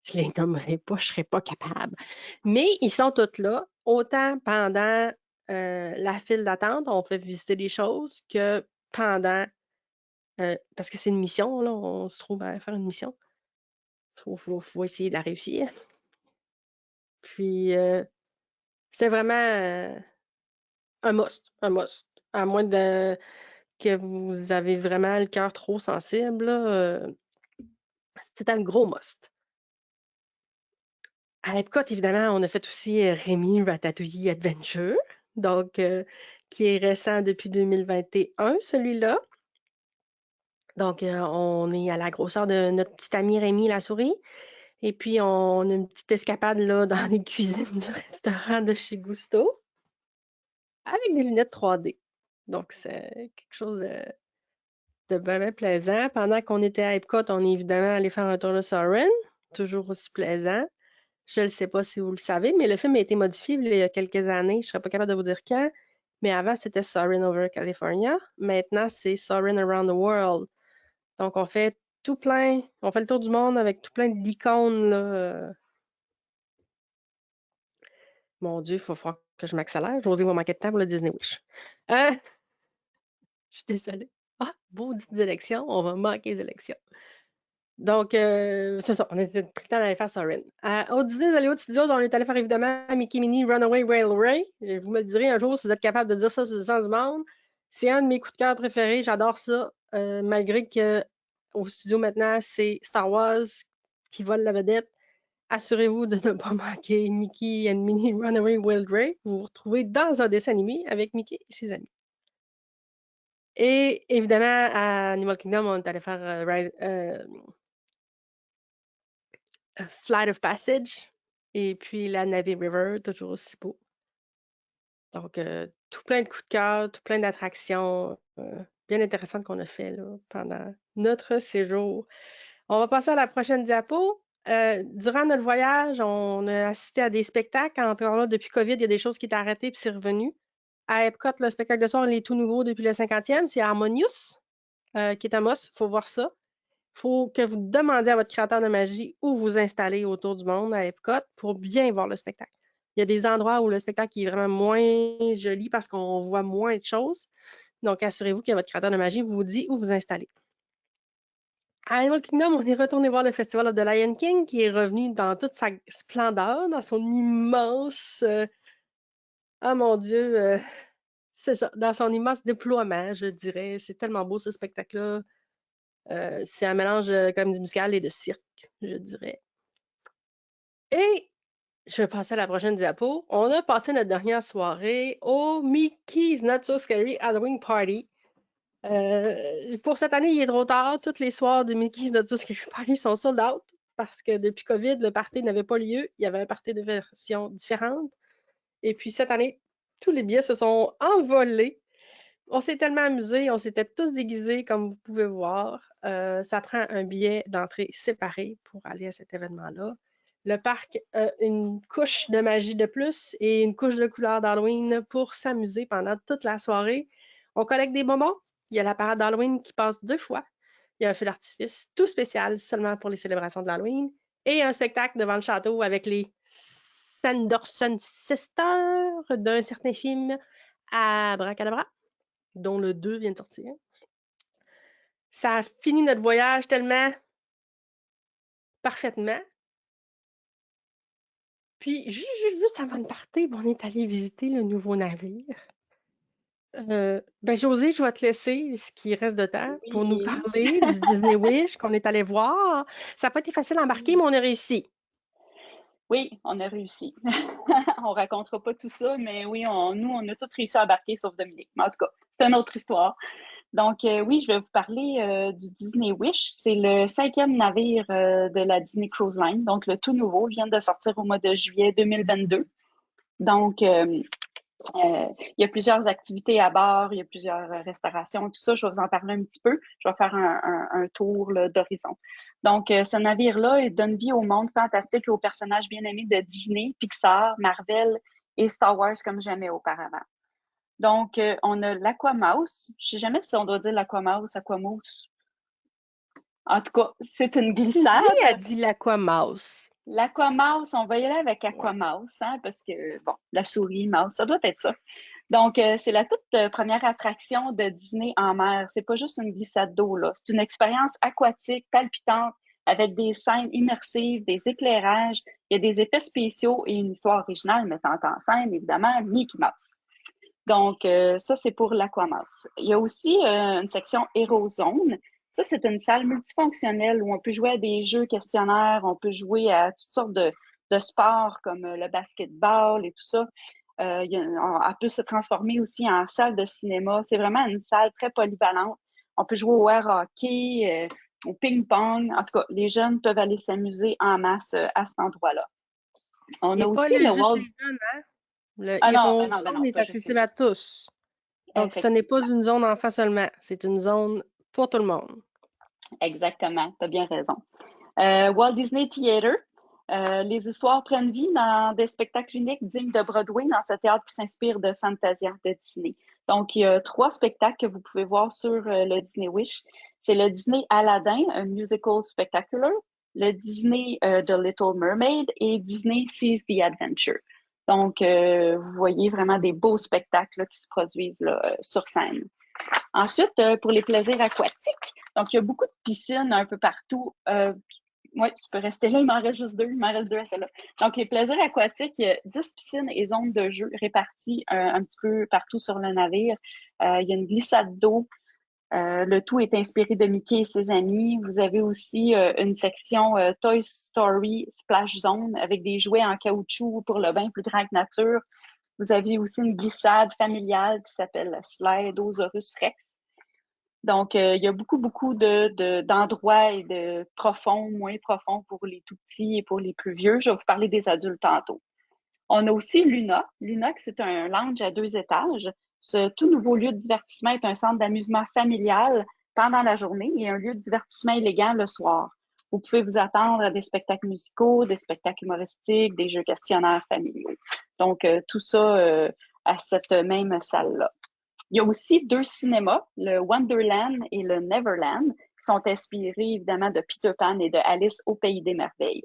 Je les nommerai pas, je serais pas capable. Mais ils sont tous là, autant pendant la file d'attente, on fait visiter des choses, que pendant, parce que c'est une mission, là, on se trouve à faire une mission. Faut essayer de la réussir. Puis, c'est vraiment un must, un must. À moins que vous avez vraiment le cœur trop sensible, là, c'est un gros must. À Epcot, évidemment, on a fait aussi Rémi Ratatouille Adventure, donc qui est récent depuis 2021, celui-là. Donc, on est à la grosseur de notre petit ami Rémi la souris. Et puis, on a une petite escapade là, dans les cuisines du restaurant de chez Gusto avec des lunettes 3D. Donc, c'est quelque chose de bien plaisant. Pendant qu'on était à Epcot, on est évidemment allé faire un tour de Soarin', toujours aussi plaisant. Je ne sais pas si vous le savez, mais le film a été modifié il y a quelques années. Je ne serais pas capable de vous dire quand, mais avant, c'était Soarin' over California. Maintenant, c'est Soarin' around the world. Donc, on fait le tour du monde avec tout plein d'icônes, là. Mon Dieu, il faut falloir que je m'accélère. José va manquer de temps pour le Disney Wish. Je suis désolée. Ah, maudite élections, on va manquer les élections. Donc, c'est ça, on était pris le temps d'aller faire Soarin'. Au Disney d'Hollywood Studios, on est allé faire évidemment Mickey Minnie Runaway Railway. Vous me direz un jour si vous êtes capable de dire ça sur le sens du monde. C'est un de mes coups de cœur préférés, j'adore ça, malgré que au studio maintenant, c'est Star Wars qui vole la vedette assurez-vous de ne pas manquer Mickey and Minnie Runaway Railway. Vous vous retrouvez dans un dessin animé avec Mickey et ses amis. Et évidemment, à Animal Kingdom, on est allé faire Flight of Passage et puis la Navy River, toujours aussi beau. Donc, tout plein de coups de cœur, tout plein d'attractions bien intéressantes qu'on a fait là, pendant notre séjour. On va passer à la prochaine diapo. Durant notre voyage, on a assisté à des spectacles. Encore là, depuis COVID, il y a des choses qui étaient arrêtées puis c'est revenu. À Epcot, le spectacle de soir, il est tout nouveau depuis le 50e. C'est Harmonious, qui est à Moss. Il faut voir ça. Il faut que vous demandiez à votre créateur de magie où vous installez autour du monde à Epcot pour bien voir le spectacle. Il y a des endroits où le spectacle est vraiment moins joli parce qu'on voit moins de choses. Donc, assurez-vous que votre créateur de magie vous dit où vous installez. À Animal Kingdom, on est retourné voir le Festival of the Lion King qui est revenu dans toute sa splendeur, dans son immense... ah mon Dieu, c'est ça, dans son immense déploiement, je dirais. C'est tellement beau ce spectacle-là. C'est un mélange de comédie musicale et de cirque, je dirais. Et je vais passer à la prochaine diapo. On a passé notre dernière soirée au Mickey's Not So Scary Halloween Party. Pour cette année, il est trop tard. Tous les soirs de Mickey's Not So Scary Party sont sold out parce que depuis COVID, le party n'avait pas lieu. Il y avait un party de versions différentes. Et puis cette année, tous les billets se sont envolés. On s'est tellement amusés, on s'était tous déguisés, comme vous pouvez voir. Ça prend un billet d'entrée séparé pour aller à cet événement-là. Le parc a une couche de magie de plus et une couche de couleurs d'Halloween pour s'amuser pendant toute la soirée. On collecte des bonbons. Il y a la parade d'Halloween qui passe 2 fois. Il y a un feu d'artifice tout spécial seulement pour les célébrations de l'Halloween. Et un spectacle devant le château avec les Sanderson Sisters d'un certain film Abracadabra, dont le 2 vient de sortir. Ça a fini notre voyage tellement parfaitement. Puis, juste avant de partir, on est allé visiter le nouveau navire. Josée, je vais te laisser ce qui reste de temps pour nous Oui, parler du Disney Wish qu'on est allé voir. Ça n'a pas été facile à embarquer, mais on a réussi. oui, on a réussi. On racontera pas tout ça, mais oui, nous, on a tous réussi à embarquer sauf Dominique. Mais en tout cas, c'est une autre histoire. Donc, oui, je vais vous parler du Disney Wish. C'est le 5e navire de la Disney Cruise Line. Donc, le tout nouveau vient de sortir au mois de juillet 2022. Donc, il y a plusieurs activités à bord, il y a plusieurs restaurations, tout ça. Je vais vous en parler un petit peu. Je vais faire un tour d'horizon. Donc, ce navire-là, il donne vie au monde fantastique et aux personnages bien aimés de Disney, Pixar, Marvel et Star Wars comme jamais auparavant. Donc, on a l'Aquamouse. Je ne sais jamais si on doit dire l'Aquamouse, Aquamouse. En tout cas, c'est une glissade. Cindy a dit l'Aquamouse. L'Aquamouse, on va y aller avec Aquamouse, hein, parce que, bon, la souris, mouse, ça doit être ça. Donc, c'est la toute première attraction de Disney en mer. C'est pas juste une glissade d'eau, là. C'est une expérience aquatique, palpitante, avec des scènes immersives, des éclairages, il y a des effets spéciaux et une histoire originale mettant en scène, évidemment, Mickey Mouse. Donc, ça, c'est pour l'Aquamouse. Il y a aussi une section Aerozone. Ça, c'est une salle multifonctionnelle où on peut jouer à des jeux questionnaires, on peut jouer à toutes sortes de sports comme le basketball et tout ça. Elle peut se transformer aussi en salle de cinéma. C'est vraiment une salle très polyvalente. On peut jouer au air hockey, au ping-pong. En tout cas, les jeunes peuvent aller s'amuser en masse à cet endroit-là. On a aussi le Walt... Les jeunes, hein? Le Ah non, Héron ben non, ben non, est pas juste les accessible à jeunes. tous. Donc, ce n'est pas Effectivement. une zone enfant seulement, c'est une zone pour tout le monde. Exactement, tu as bien raison. Walt Disney Theater, les histoires prennent vie dans des spectacles uniques dignes de Broadway dans ce théâtre qui s'inspire de Fantasia de Disney. Donc, il y a 3 spectacles que vous pouvez voir sur le Disney Wish. C'est le Disney Aladdin, un musical spectacular, le Disney The Little Mermaid et Disney Seas the Adventure. Donc, vous voyez vraiment des beaux spectacles là, qui se produisent là, sur scène. Ensuite, pour les plaisirs aquatiques, donc il y a beaucoup de piscines un peu partout. Oui, tu peux rester là, il m'en reste juste 2. Il m'en reste 2 à celle-là. Donc, les plaisirs aquatiques, il y a 10 piscines et zones de jeu réparties un petit peu partout sur le navire. Il y a une glissade d'eau. Le tout est inspiré de Mickey et ses amis. Vous avez aussi une section Toy Story Splash Zone avec des jouets en caoutchouc pour le bain plus grand que nature. Vous avez aussi une glissade familiale qui s'appelle Slidosaurus Rex. Donc, il y a beaucoup d'endroits et de profonds, moins profonds pour les tout petits et pour les plus vieux. Je vais vous parler des adultes tantôt. On a aussi Luna. Luna, c'est un lounge à 2 étages. Ce tout nouveau lieu de divertissement est un centre d'amusement familial pendant la journée et un lieu de divertissement élégant le soir. Vous pouvez vous attendre à des spectacles musicaux, des spectacles humoristiques, des jeux questionnaires familiaux. Donc, tout ça à cette même salle-là. Il y a aussi 2 cinémas, le Wonderland et le Neverland, qui sont inspirés évidemment de Peter Pan et de Alice au Pays des Merveilles.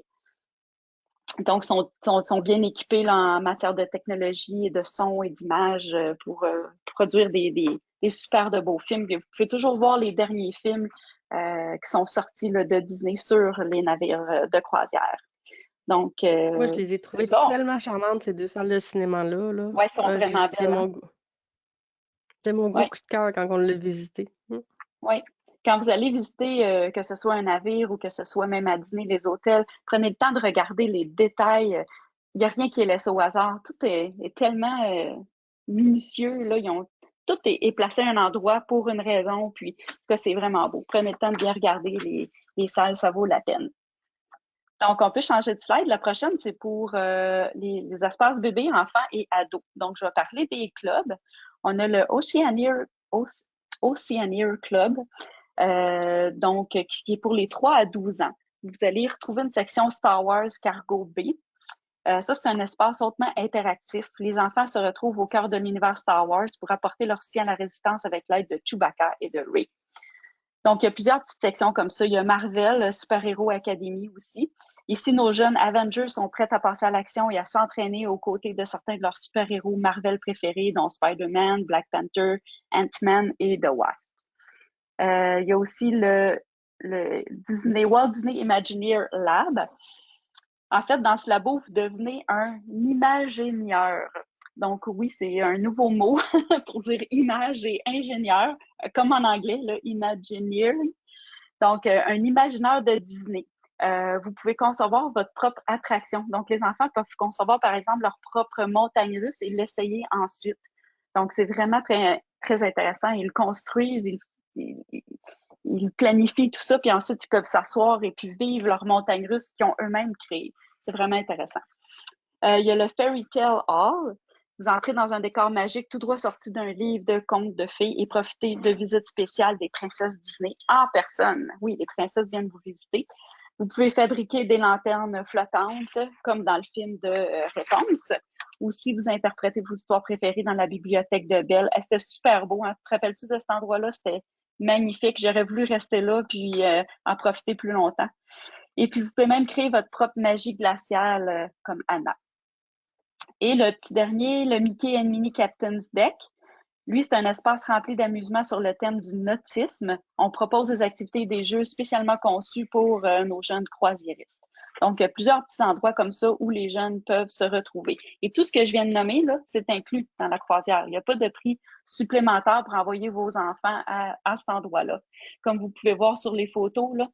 Donc, sont bien équipés là, en matière de technologie et de son et d'image pour produire des super de beaux films. Puis vous pouvez toujours voir les derniers films qui sont sortis là, de Disney sur les navires de croisière. Donc, Moi, je les ai trouvées tellement charmantes, ces 2 salles de cinéma-là. Là. Ouais, sont vraiment belles. C'était mon gros coup de cœur quand on l'a visité. Oui. Quand vous allez visiter, que ce soit un navire ou que ce soit même à Disney, les hôtels, prenez le temps de regarder les détails. Il n'y a rien qui est laissé au hasard. Tout est tellement minutieux. Là. Tout est placé à un endroit pour une raison. Puis, en tout cas, c'est vraiment beau. Prenez le temps de bien regarder les salles, ça vaut la peine. Donc, on peut changer de slide. La prochaine, c'est pour les espaces bébés, enfants et ados. Donc, je vais parler des clubs. On a le Oceaneer Club, donc qui est pour les 3 à 12 ans. Vous allez retrouver une section Star Wars Cargo B. Ça, c'est un espace hautement interactif. Les enfants se retrouvent au cœur de l'univers Star Wars pour apporter leur soutien à la résistance avec l'aide de Chewbacca et de Rey. Donc, il y a plusieurs petites sections comme ça. Il y a Marvel, Super Hero Academy aussi. Ici, nos jeunes Avengers sont prêts à passer à l'action et à s'entraîner aux côtés de certains de leurs super-héros Marvel préférés, dont Spider-Man, Black Panther, Ant-Man et The Wasp. Il y a aussi le Walt Disney Imagineer Lab. En fait, dans ce labo, vous devenez un imagénieur. Donc oui, c'est un nouveau mot pour dire image et ingénieur, comme en anglais, le Imagineer. Donc, un imaginaire de Disney. Vous pouvez concevoir votre propre attraction. Donc, les enfants peuvent concevoir, par exemple, leur propre montagne russe et l'essayer ensuite. Donc, c'est vraiment très, très intéressant. Ils construisent, ils planifient tout ça, puis ensuite, ils peuvent s'asseoir et puis vivre leur montagne russe qu'ils ont eux-mêmes créée. C'est vraiment intéressant. Il y a le Fairy Tale Hall. Vous entrez dans un décor magique tout droit sorti d'un livre de contes de fées et profitez de visites spéciales des princesses Disney en personne. Oui, les princesses viennent vous visiter. Vous pouvez fabriquer des lanternes flottantes, comme dans le film de Réponse, ou si vous interprétez vos histoires préférées dans la bibliothèque de Belle. C'était super beau, hein? Te rappelles-tu de cet endroit-là? C'était magnifique. J'aurais voulu rester là puis en profiter plus longtemps. Et puis, vous pouvez même créer votre propre magie glaciale comme Anna. Et le petit dernier, le Mickey and Minnie Captain's Deck. Lui, c'est un espace rempli d'amusement sur le thème du nautisme. On propose des activités et des jeux spécialement conçus pour nos jeunes croisiéristes. Donc, plusieurs petits endroits comme ça où les jeunes peuvent se retrouver. Et tout ce que je viens de nommer, là, c'est inclus dans la croisière. Il n'y a pas de prix supplémentaire pour envoyer vos enfants à cet endroit-là. Comme vous pouvez voir sur les photos, là,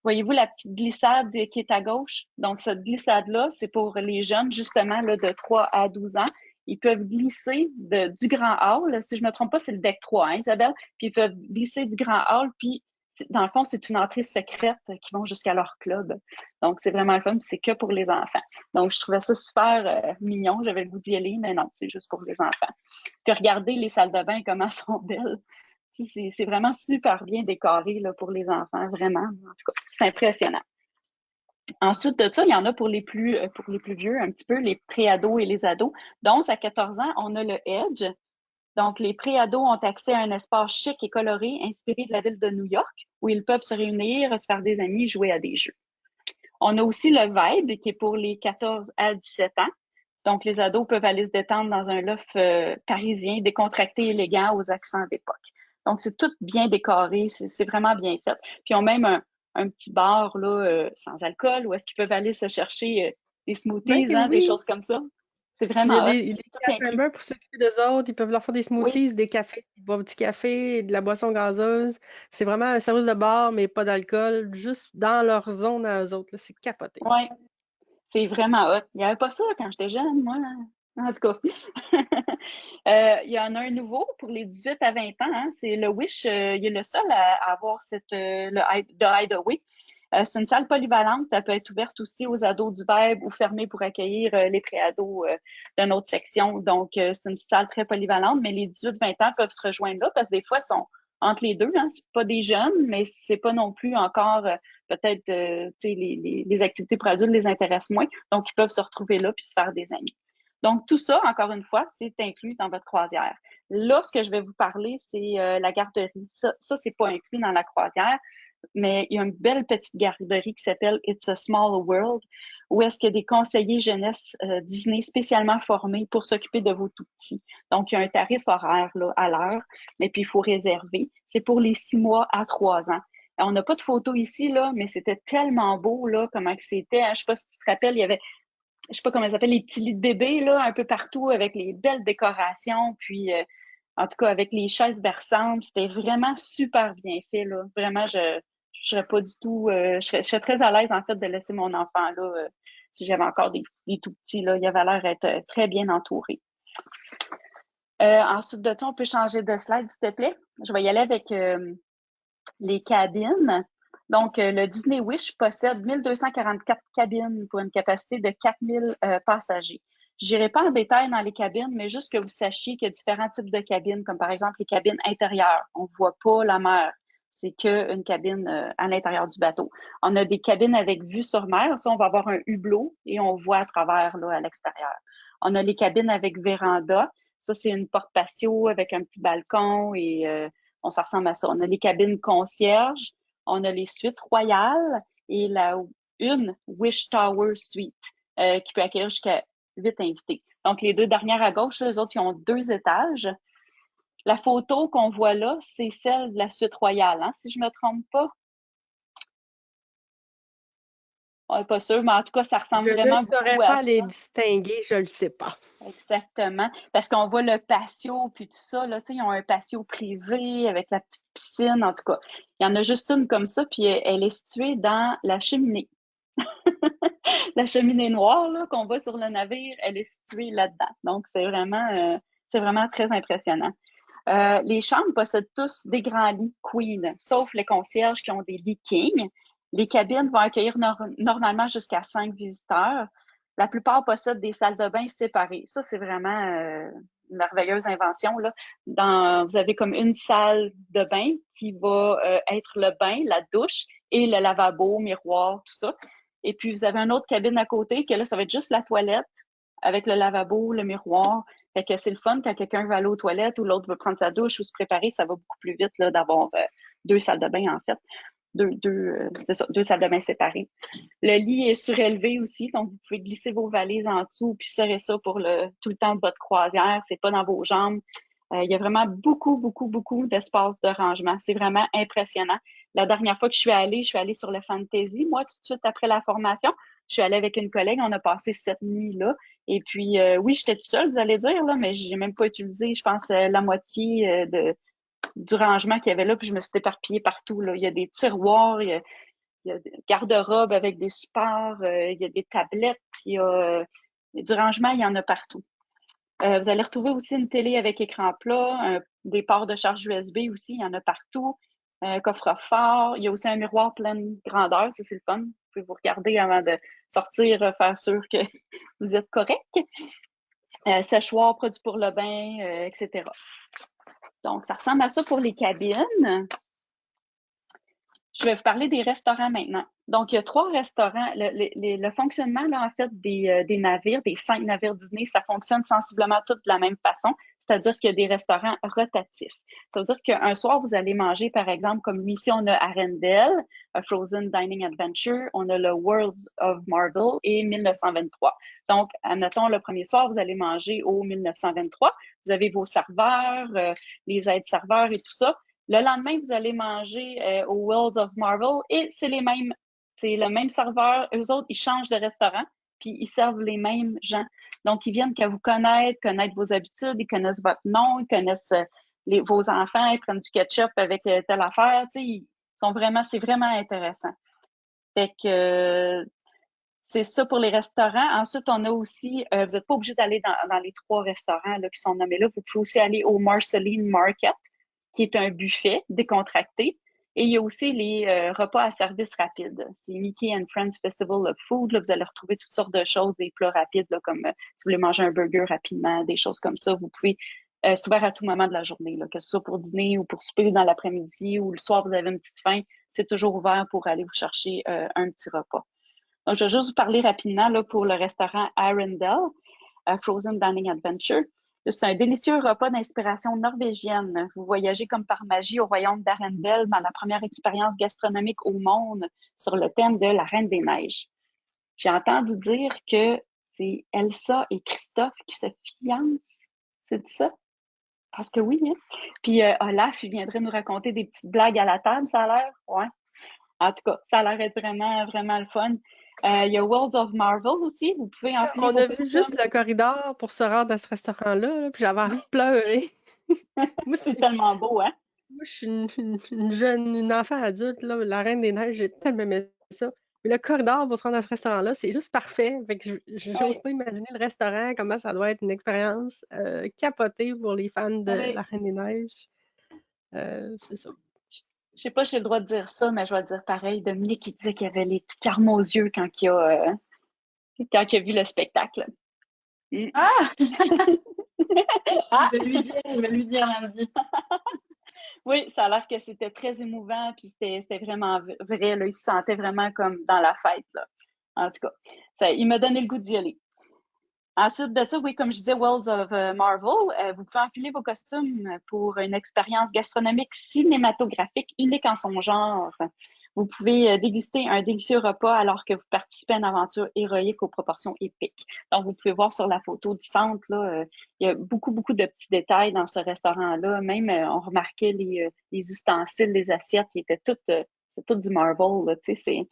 voyez-vous la petite glissade qui est à gauche? Donc, cette glissade-là, c'est pour les jeunes, justement, là, de 3 à 12 ans. Ils peuvent glisser du grand hall. Si je ne me trompe pas, c'est le deck 3, hein, Isabelle? Puis ils peuvent glisser du grand hall, puis dans le fond, c'est une entrée secrète qui vont jusqu'à leur club. Donc, c'est vraiment le fun, c'est que pour les enfants. Donc, je trouvais ça super mignon. J'avais le goût d'y aller, mais non, c'est juste pour les enfants. Puis regardez les salles de bain, comment elles sont belles. C'est vraiment super bien décoré là, pour les enfants, vraiment. En tout cas, c'est impressionnant. Ensuite de ça, il y en a pour les plus vieux, un petit peu, les pré-ados et les ados. D'11 à 14 ans, on a le Edge. Donc, les pré-ados ont accès à un espace chic et coloré inspiré de la ville de New York, où ils peuvent se réunir, se faire des amis, jouer à des jeux. On a aussi le Vibe, qui est pour les 14 à 17 ans. Donc, les ados peuvent aller se détendre dans un loft parisien, décontracté et élégant aux accents d'époque. Donc, c'est tout bien décoré, c'est vraiment bien fait. Puis, ils ont même un petit bar là, sans alcool où est-ce qu'ils peuvent aller se chercher des smoothies, Ben hein, oui. des choses comme ça. C'est Il y a vraiment hot. des C'est tout cast inclus. members pour s'occuper d'eux autres. Ils peuvent leur faire des Oui. smoothies, des cafés, ils boivent du café, de la boisson gazeuse. C'est vraiment un service de bar, mais pas d'alcool, juste dans leur zone à eux autres, là. C'est capoté. Ouais, c'est vraiment hot. Il n'y avait pas ça quand j'étais jeune, moi. En tout cas. Il y en a un nouveau pour les 18 à 20 ans. Hein, c'est le Wish. Il est le seul à avoir de Hideaway. C'est une salle polyvalente. Elle peut être ouverte aussi aux ados du Vibe ou fermée pour accueillir les préados d'une autre section. Donc, c'est une salle très polyvalente, mais les 18-20 ans peuvent se rejoindre là parce que des fois, ils sont entre les deux. Hein. C'est pas des jeunes, mais c'est pas non plus encore peut-être les activités pour adultes les intéressent moins. Donc, ils peuvent se retrouver là puis se faire des amis. Donc, tout ça, encore une fois, c'est inclus dans votre croisière. Là, ce que je vais vous parler, c'est la garderie. Ça c'est pas inclus dans la croisière, mais il y a une belle petite garderie qui s'appelle It's a Small World, où est-ce qu'il y a des conseillers jeunesse Disney spécialement formés pour s'occuper de vos tout-petits. Donc, il y a un tarif horaire là, à l'heure, mais puis il faut réserver. C'est pour les 6 mois à 3 ans. Alors, on n'a pas de photos ici, là, mais c'était tellement beau, là, comment que c'était. Hein? Je sais pas si tu te rappelles, il y avait je sais pas comment ça s'appelle, les petits lits de bébé, là, un peu partout, avec les belles décorations, puis en tout cas, avec les chaises berçantes, c'était vraiment super bien fait, là. Vraiment, je serais pas du tout, je serais très à l'aise, en fait, de laisser mon enfant là, si j'avais encore des tout petits, là. Il avait l'air d'être très bien entouré. Ensuite de ça, on peut changer de slide, s'il te plaît. Je vais y aller avec les cabines. Donc, le Disney Wish possède 1244 cabines pour une capacité de 4000 passagers. Je n'irai pas en détail dans les cabines, mais juste que vous sachiez qu'il y a différents types de cabines, comme par exemple les cabines intérieures. On ne voit pas la mer. C'est qu'une cabine à l'intérieur du bateau. On a des cabines avec vue sur mer. Ça, on va avoir un hublot et on voit à travers là, à l'extérieur. On a les cabines avec véranda. Ça, c'est une porte patio avec un petit balcon et on s'en ressemble à ça. On a les cabines concierges, on a les suites royales et une Wish Tower Suite qui peut accueillir jusqu'à 8 invités. Donc, les deux dernières à gauche, les autres, ils ont 2 étages. La photo qu'on voit là, c'est celle de la suite royale, hein, si je ne me trompe pas. On n'est pas sûr, mais en tout cas, ça ressemble Je ne vraiment saurais beaucoup à pas les ça. distinguer, je ne le sais pas. Exactement. Parce qu'on voit le patio, puis tout ça, là, tu sais, ils ont un patio privé avec la petite piscine, en tout cas. Il y en a juste une comme ça, puis elle est située dans la cheminée. La cheminée noire, là, qu'on voit sur le navire, elle est située là-dedans. Donc, c'est vraiment très impressionnant. Les chambres possèdent tous des grands lits queen, sauf les concierges qui ont des lits king. Les cabines vont accueillir normalement jusqu'à 5 visiteurs. La plupart possèdent des salles de bain séparées. Ça, c'est vraiment une merveilleuse invention, là. Vous avez comme une salle de bain qui va être le bain, la douche et le lavabo, miroir, tout ça. Et puis, vous avez une autre cabine à côté que là, ça va être juste la toilette avec le lavabo, le miroir. Fait que c'est le fun quand quelqu'un veut aller aux toilettes ou l'autre veut prendre sa douche ou se préparer, ça va beaucoup plus vite là, d'avoir 2 salles de bain, en fait. C'est ça, 2 salles de bain séparées. Le lit est surélevé aussi, donc vous pouvez glisser vos valises en dessous puis serrer ça pour tout le temps de votre croisière. C'est pas dans vos jambes. Il y a vraiment beaucoup, beaucoup, beaucoup d'espace de rangement. C'est vraiment impressionnant. La dernière fois que je suis allée sur le Fantasy, moi, tout de suite après la formation. Je suis allée avec une collègue, on a passé cette nuit-là. Et puis, oui, j'étais toute seule, vous allez dire, là, mais j'ai même pas utilisé, je pense, la moitié du rangement qu'il y avait là, puis je me suis éparpillée partout, là. Il y a des tiroirs, il y a des garde-robes avec des supports, il y a des tablettes, il y a du rangement, il y en a partout. Vous allez retrouver aussi une télé avec écran plat, des ports de charge USB aussi, il y en a partout. Un coffre-fort. Il y a aussi un miroir pleine grandeur, ça c'est le fun. Vous pouvez vous regarder avant de sortir, faire sûr que vous êtes correct. Séchoir, produit pour le bain, etc. Donc, ça ressemble à ça pour les cabines. Je vais vous parler des restaurants maintenant. Donc, il y a 3 restaurants. Le fonctionnement, là, en fait, des navires, des 5 navires Disney, ça fonctionne sensiblement tout de la même façon, c'est-à-dire qu'il y a des restaurants rotatifs. Ça veut dire qu'un soir, vous allez manger, par exemple, comme ici, on a Arendelle, a Frozen Dining Adventure, on a le Worlds of Marvel et 1923. Donc, admettons, le premier soir, vous allez manger au 1923. Vous avez vos serveurs, les aides-serveurs et tout ça. Le lendemain, vous allez manger au Worlds of Marvel et c'est le même serveur. Eux autres, ils changent de restaurant. puis ils servent les mêmes gens. Donc, ils viennent qu'à vous connaître vos habitudes, ils connaissent votre nom, ils connaissent vos enfants, ils prennent du ketchup avec telle affaire, tu sais, c'est vraiment intéressant. Fait que c'est ça pour les restaurants. Ensuite, on a aussi, vous n'êtes pas obligé d'aller dans les 3 restaurants là, qui sont nommés là. Vous pouvez aussi aller au Marceline Market, qui est un buffet décontracté. Et il y a aussi les repas à service rapide. C'est Mickey and Friends Festival of Food. Là, vous allez retrouver toutes sortes de choses, des plats rapides, là, comme si vous voulez manger un burger rapidement, des choses comme ça. Vous pouvez, c'est ouvert à tout moment de la journée, là, que ce soit pour dîner ou pour souper dans l'après-midi ou le soir, vous avez une petite faim. C'est toujours ouvert pour aller vous chercher un petit repas. Donc, je vais juste vous parler rapidement là, pour le restaurant Arendelle, Frozen Dining Adventure. C'est un délicieux repas d'inspiration norvégienne. Vous voyagez comme par magie au royaume d'Arendelle dans la première expérience gastronomique au monde sur le thème de la Reine des Neiges. J'ai entendu dire que c'est Elsa et Christophe qui se fiancent. C'est ça? Parce que oui, hein? Puis Olaf, il viendrait nous raconter des petites blagues à la table, ça a l'air? Ouais. En tout cas, ça a l'air être vraiment, vraiment le fun. Il y a Worlds of Marvel aussi. Vous pouvez enfiler On vos a vu costumes. juste le corridor pour se rendre à ce restaurant-là, là, puis j'avais envie de pleurer. Moi, C'est tellement beau, hein? Moi, je suis une jeune, une enfant adulte, là, la Reine des Neiges, j'ai tellement aimé ça. Mais le corridor pour se rendre à ce restaurant-là, c'est juste parfait. Fait que j'ose pas imaginer le restaurant, comment ça doit être une expérience capotée pour les fans de Ouais. la Reine des Neiges. C'est ça. Je sais pas si j'ai le droit de dire ça, mais je vais le dire pareil. Dominique, il disait qu'il avait les petites larmes aux yeux quand il a vu le spectacle. Ah! Je vais lui dire lundi. Oui, ça a l'air que c'était très émouvant, puis c'était vraiment vrai, là. Il se sentait vraiment comme dans la fête, là. En tout cas, il m'a donné le goût d'y aller. Ensuite de ça, oui, comme je disais, Worlds of Marvel, vous pouvez enfiler vos costumes pour une expérience gastronomique cinématographique unique en son genre. Vous pouvez déguster un délicieux repas alors que vous participez à une aventure héroïque aux proportions épiques. Donc, vous pouvez voir sur la photo du centre, là, il y a beaucoup, beaucoup de petits détails dans ce restaurant-là. Même, on remarquait les ustensiles, les assiettes, qui étaient toutes du Marvel, là, tu sais,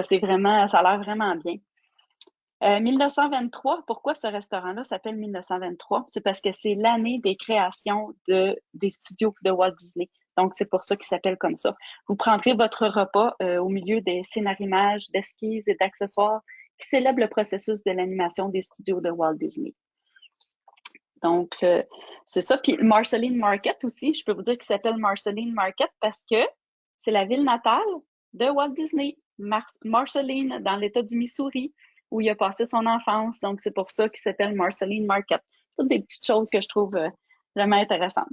c'est vraiment, ça a l'air vraiment bien. 1923, pourquoi ce restaurant-là s'appelle 1923? C'est parce que c'est l'année des créations des studios de Walt Disney. Donc, c'est pour ça qu'il s'appelle comme ça. Vous prendrez votre repas au milieu des scénarimages, d'esquisses et d'accessoires qui célèbrent le processus de l'animation des studios de Walt Disney. Donc, c'est ça. Puis Marceline Market aussi, je peux vous dire qu'il s'appelle Marceline Market parce que c'est la ville natale de Walt Disney, Marceline, dans l'État du Missouri, où il a passé son enfance. Donc, c'est pour ça qu'il s'appelle Marceline Market. Toutes des petites choses que je trouve vraiment intéressantes.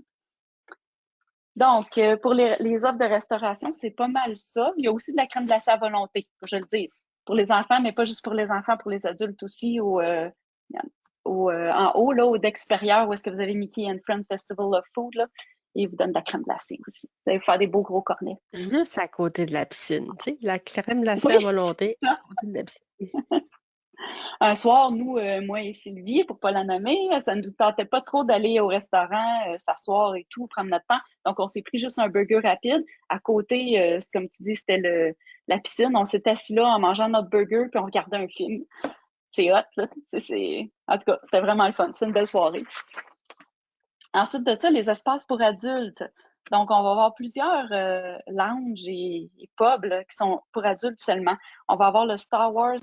Donc, pour les offres de restauration, c'est pas mal ça. Il y a aussi de la crème glacée à volonté, que je le dise. Pour les enfants, mais pas juste pour les enfants, pour les adultes aussi. En haut, là, au deck supérieur, où est-ce que vous avez Mickey and Friends Festival of Food, là, et ils vous donnent de la crème glacée aussi. Vous allez faire des beaux gros cornets. Juste à côté de la piscine, tu sais, la crème glacée à volonté, à côté de la piscine. Un soir, nous, moi et Sylvie, pour pas la nommer, ça ne nous tentait pas trop d'aller au restaurant, s'asseoir et tout, prendre notre temps. Donc, on s'est pris juste un burger rapide. À côté, comme tu dis, c'était la piscine. On s'est assis là en mangeant notre burger puis on regardait un film. C'est hot, là. En tout cas, c'était vraiment le fun. C'est une belle soirée. Ensuite de ça, les espaces pour adultes. Donc, on va avoir plusieurs lounges et pubs là, qui sont pour adultes seulement. On va avoir le Star Wars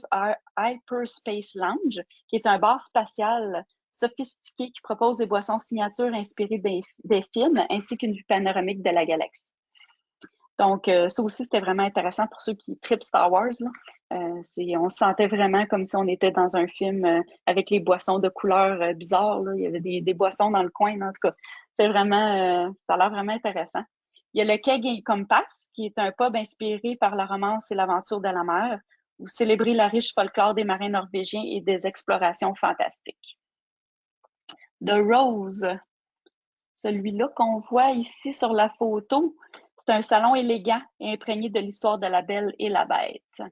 Hyperspace Lounge, qui est un bar spatial sophistiqué qui propose des boissons signature inspirées des films, ainsi qu'une vue panoramique de la galaxie. Donc, ça aussi, c'était vraiment intéressant pour ceux qui trippent Star Wars, là. On se sentait vraiment comme si on était dans un film avec les boissons de couleurs bizarres, là. Il y avait des boissons dans le coin, là. En tout cas. C'est vraiment, ça a l'air vraiment intéressant. Il y a le Keg et Compass, qui est un pub inspiré par la romance et l'aventure de la mer, où célébrer la riche folklore des marins norvégiens et des explorations fantastiques. The Rose, celui-là qu'on voit ici sur la photo, c'est un salon élégant et imprégné de l'histoire de la Belle et la Bête.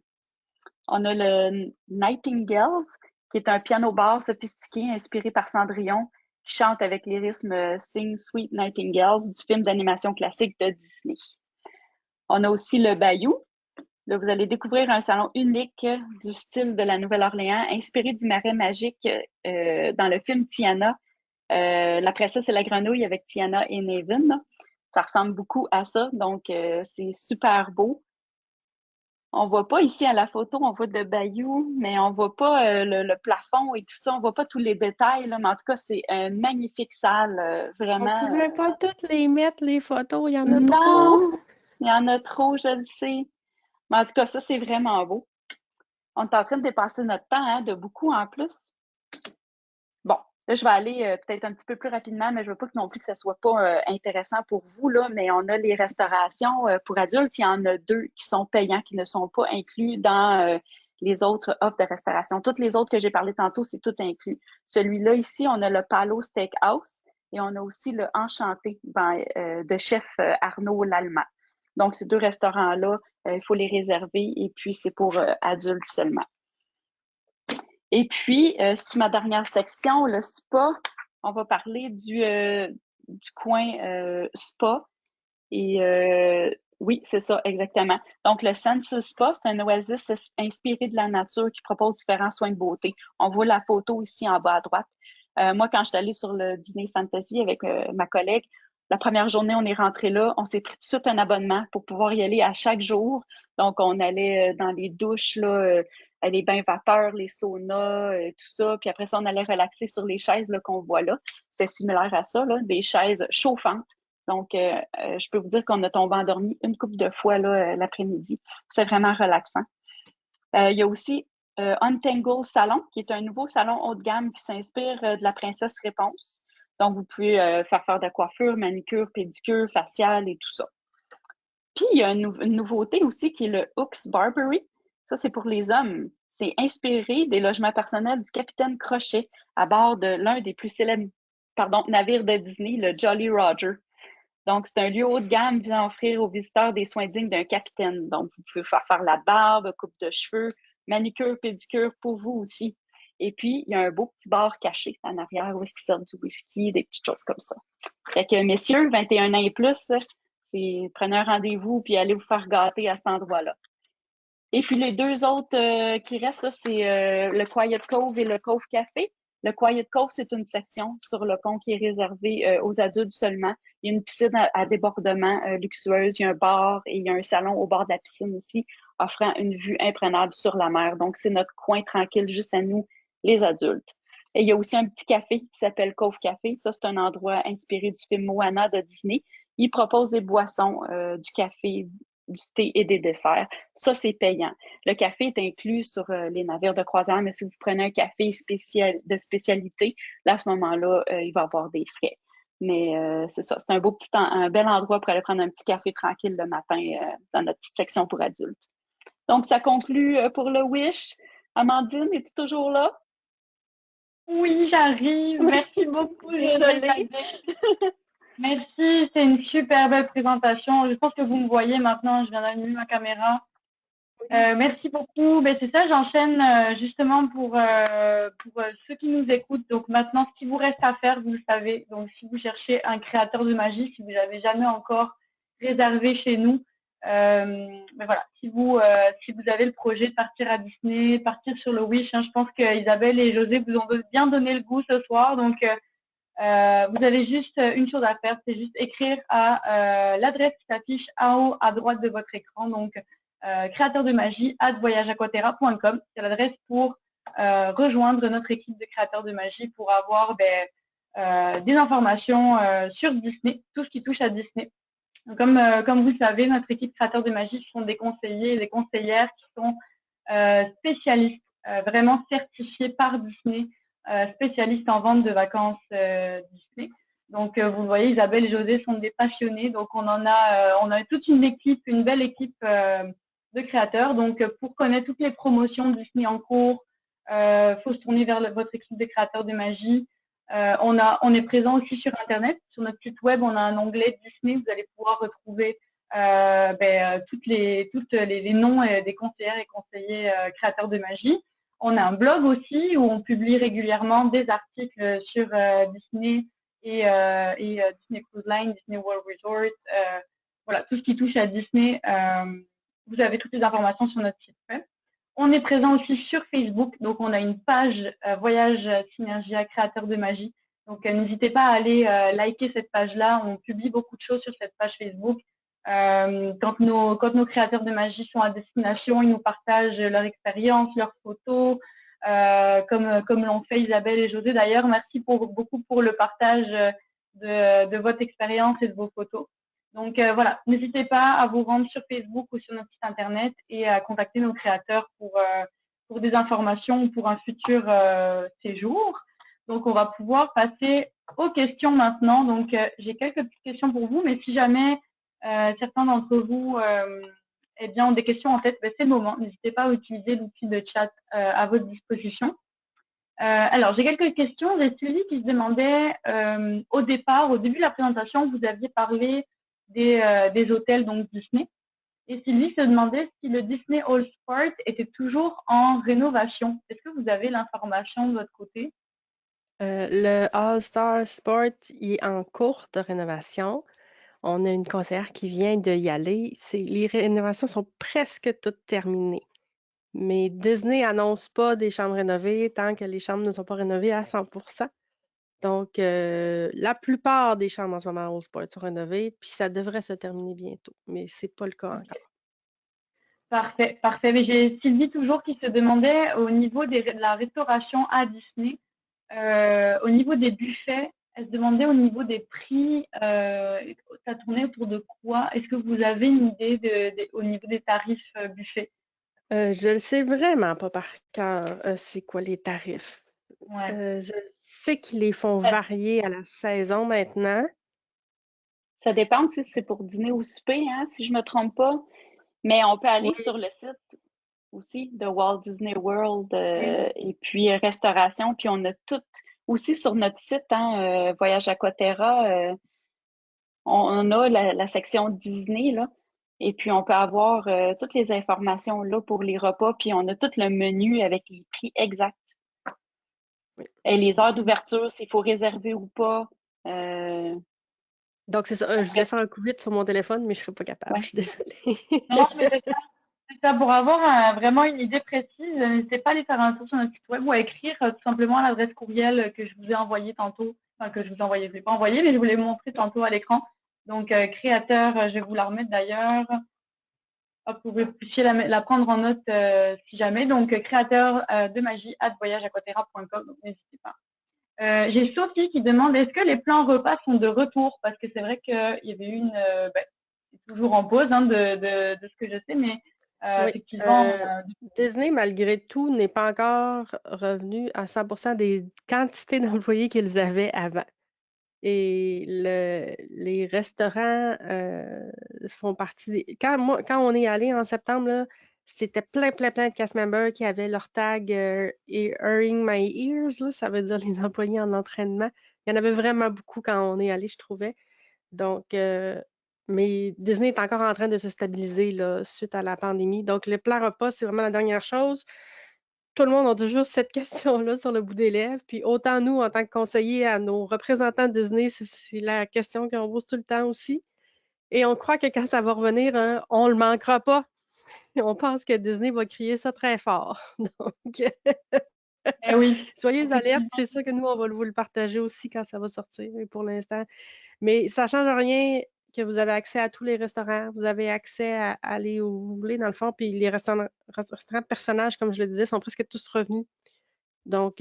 On a le Nightingales, qui est un piano-bar sophistiqué inspiré par Cendrillon, qui chante avec lyrisme Sing Sweet Nightingales du film d'animation classique de Disney. On a aussi le Bayou, Là, vous allez découvrir un salon unique du style de la Nouvelle-Orléans, inspiré du marais magique dans le film Tiana. La princesse et la grenouille avec Tiana et Nevin. Là. Ça ressemble beaucoup à ça, donc c'est super beau. On voit pas ici à la photo, on voit de bayou, mais on voit pas le plafond et tout ça, on voit pas tous les détails, là, mais en tout cas, c'est une magnifique salle, On vraiment. pouvait pas toutes les mettre, les photos, il y en a trop. Non, il y en a trop, je le sais. Mais en tout cas, ça, c'est vraiment beau. On est en train de dépasser notre temps, hein, de beaucoup en plus. Bon, là, je vais aller peut-être un petit peu plus rapidement, mais je veux pas que non plus que ça soit pas intéressant pour vous, là, mais on a les restaurations pour adultes. Il y en a 2 qui sont payants, qui ne sont pas inclus dans les autres offres de restauration. Toutes les autres que j'ai parlé tantôt, c'est tout inclus. Celui-là, ici, on a le Palo Steakhouse et on a aussi le Enchanté de chef Arnaud Lallemand. Donc, ces 2 restaurants-là, il faut les réserver et puis c'est pour adultes seulement. Et puis, c'est ma dernière section, le spa. On va parler du coin spa. Et oui, c'est ça, exactement. Donc, le Senses Spa, c'est un oasis inspiré de la nature qui propose différents soins de beauté. On voit la photo ici en bas à droite. Moi, quand je suis allée sur le Disney Fantasy avec ma collègue, la première journée, on est rentré là, on s'est pris tout de suite un abonnement pour pouvoir y aller à chaque jour. Donc, on allait dans les douches, là, les bains vapeurs, les saunas, tout ça. Puis après ça, on allait relaxer sur les chaises là, qu'on voit là. C'est similaire à ça, là, des chaises chauffantes. Donc, je peux vous dire qu'on a tombé endormi une couple de fois là, l'après-midi. C'est vraiment relaxant. Il y a aussi Untangle Salon, qui est un nouveau salon haut de gamme qui s'inspire de la princesse Réponse. Donc, vous pouvez faire de coiffure, manicure, pédicure, faciale et tout ça. Puis, il y a une nouveauté aussi qui est le Hooks Barbery. Ça, c'est pour les hommes. C'est inspiré des logements personnels du capitaine Crochet à bord de l'un des plus célèbres navires de Disney, le Jolly Roger. Donc, c'est un lieu haut de gamme visant à offrir aux visiteurs des soins dignes d'un capitaine. Donc, vous pouvez faire la barbe, coupe de cheveux, manicure, pédicure pour vous aussi. Et puis, il y a un beau petit bar caché en arrière où est-ce qu'ils servent du whisky, des petites choses comme ça. Fait que, messieurs, 21 ans et plus, prenez un rendez-vous puis allez vous faire gâter à cet endroit-là. Et puis, les 2 autres qui restent, là, c'est le Quiet Cove et le Cove Café. Le Quiet Cove, c'est une section sur le pont qui est réservée aux adultes seulement. Il y a une piscine à débordement luxueuse, il y a un bar et il y a un salon au bord de la piscine aussi, offrant une vue imprenable sur la mer. Donc, c'est notre coin tranquille juste à nous, les adultes. Et il y a aussi un petit café qui s'appelle Cove Café. Ça, c'est un endroit inspiré du film Moana de Disney. Il propose des boissons, du café, du thé et des desserts. Ça, c'est payant. Le café est inclus sur les navires de croisière, mais si vous prenez un café de spécialité, là, à ce moment-là, il va y avoir des frais. Mais c'est ça, c'est un bel endroit pour aller prendre un petit café tranquille le matin dans notre petite section pour adultes. Donc, ça conclut pour le Wish. Amandine, es-tu toujours là? Oui, j'arrive. Merci beaucoup. Désolée. Merci, c'est une super belle présentation. Je pense que vous me voyez maintenant, je viens d'allumer ma caméra. Merci beaucoup. Ben, c'est ça, j'enchaîne justement pour ceux qui nous écoutent. Donc maintenant, ce qu'il vous reste à faire, vous le savez. Donc si vous cherchez un créateur de magie, si vous n'avez jamais encore réservé chez nous, ben voilà, si vous avez le projet de partir à Disney, partir sur le Wish, hein, je pense que Isabelle et José vous ont bien donné le goût ce soir. Donc vous avez juste une chose à faire, c'est juste écrire à l'adresse qui s'affiche en haut à droite de votre écran. Donc créateur de magie @voyageaquaterra.com. C'est l'adresse pour rejoindre notre équipe de créateurs de magie pour avoir des informations sur Disney, tout ce qui touche à Disney. Donc, comme vous le savez, notre équipe créateurs de magie sont des conseillers et des conseillères qui sont spécialistes, vraiment certifiés par Disney, spécialistes en vente de vacances Disney. Donc, vous voyez, Isabelle et José sont des passionnés. Donc, on a toute une équipe, une belle équipe de créateurs. Donc, pour connaître toutes les promotions Disney en cours, faut se tourner vers votre équipe de créateurs de magie. On est présent aussi sur Internet. Sur notre site web, on a un onglet Disney. Vous allez pouvoir retrouver tous les noms des conseillères et conseillers créateurs de magie. On a un blog aussi où on publie régulièrement des articles sur Disney et Disney Cruise Line, Disney World Resort, voilà, tout ce qui touche à Disney. vous avez toutes les informations sur notre site web. On est présent aussi sur Facebook, donc on a une page Voyage Synergia Créateurs de Magie. Donc n'hésitez pas à aller liker cette page-là. On publie beaucoup de choses sur cette page Facebook. Quand nos créateurs de magie sont à destination, ils nous partagent leur expérience, leurs photos, comme l'ont fait Isabelle et José d'ailleurs. Merci beaucoup pour le partage de votre expérience et de vos photos. Donc voilà, n'hésitez pas à vous rendre sur Facebook ou sur notre site internet et à contacter nos créateurs pour des informations ou pour un futur séjour. Donc on va pouvoir passer aux questions maintenant. Donc j'ai quelques petites questions pour vous, mais si jamais certains d'entre vous ont des questions en tête, c'est le moment. N'hésitez pas à utiliser l'outil de chat à votre disposition. Alors, j'ai quelques questions. J'ai Sylvie qui se demandait, au début de la présentation, vous aviez parlé des hôtels donc Disney. Et Sylvie se demandait si le Disney All Sport était toujours en rénovation. Est-ce que vous avez l'information de votre côté? Le All-Star Sport il est en cours de rénovation. On a une conseillère qui vient de y aller. Les rénovations sont presque toutes terminées. Mais Disney annonce pas des chambres rénovées tant que les chambres ne sont pas rénovées à 100%. Donc, la plupart des chambres en ce moment au Sport sont rénovées, puis ça devrait se terminer bientôt, mais c'est pas le cas encore. Parfait, parfait. Mais j'ai Sylvie toujours qui se demandait au niveau de la restauration à Disney, au niveau des buffets, elle se demandait au niveau des prix, ça tournait autour de quoi? Est-ce que vous avez une idée au niveau des tarifs buffets? Je le sais vraiment pas par cœur, c'est quoi les tarifs. Ouais. Je sais qu'ils les font varier à la saison maintenant. Ça dépend aussi si c'est pour dîner ou souper, hein, si je me trompe pas. Mais on peut aller Oui, sur le site aussi de Walt Disney World Oui. et puis restauration. Puis on a tout aussi sur notre site, hein, Voyage Aquaterra, on a la section Disney, là. Et puis on peut avoir toutes les informations là pour les repas. Puis on a tout le menu avec les prix exacts. oui. Et les heures d'ouverture, s'il faut réserver ou pas. Donc, c'est ça. Je voulais faire un coup vite sur mon téléphone, mais je serais pas capable. Ouais. Je suis désolée. Non, mais c'est ça. Pour avoir vraiment une idée précise, n'hésitez pas à aller faire un tour sur notre site web ou à écrire tout simplement à l'adresse courriel que je vous ai envoyée tantôt. Enfin, que je vous ai envoyé, je ne l'ai pas envoyé, mais je vous l'ai montré tantôt à l'écran. Donc, créateur, je vais vous la remettre d'ailleurs. Hop, vous puissiez la prendre en note si jamais. Donc, créateur de magie @voyageaquaterra.com. Donc, n'hésitez pas. J'ai Sophie qui demande est-ce que les plans repas sont de retour? Parce que c'est vrai qu'il y avait une, c'est toujours en pause hein, de ce que je sais, mais Oui. effectivement. Disney, malgré tout, n'est pas encore revenu à 100% des quantités d'employés qu'ils avaient avant. Et les restaurants font partie des... Quand on est allé en septembre, là, c'était plein de cast members qui avaient leur tag Earring My Ears, là, ça veut dire les employés en entraînement. Il y en avait vraiment beaucoup quand on est allé, je trouvais. Donc, mais Disney est encore en train de se stabiliser là, suite à la pandémie. Donc, le plat repas, c'est vraiment la dernière chose. Tout le monde a toujours cette question-là sur le bout des lèvres. Puis autant nous, en tant que conseillers à nos représentants Disney, c'est la question qu'on pose tout le temps aussi. Et on croit que quand ça va revenir, on ne le manquera pas. Et on pense que Disney va crier ça très fort. Donc, Oui, soyez alertes. effectivement. C'est sûr que nous, on va vous le partager aussi quand ça va sortir. Et pour l'instant, mais ça ne change rien que vous avez accès à tous les restaurants, vous avez accès à aller où vous voulez, dans le fond, puis les restaurants personnages, comme je le disais, sont presque tous revenus. Donc,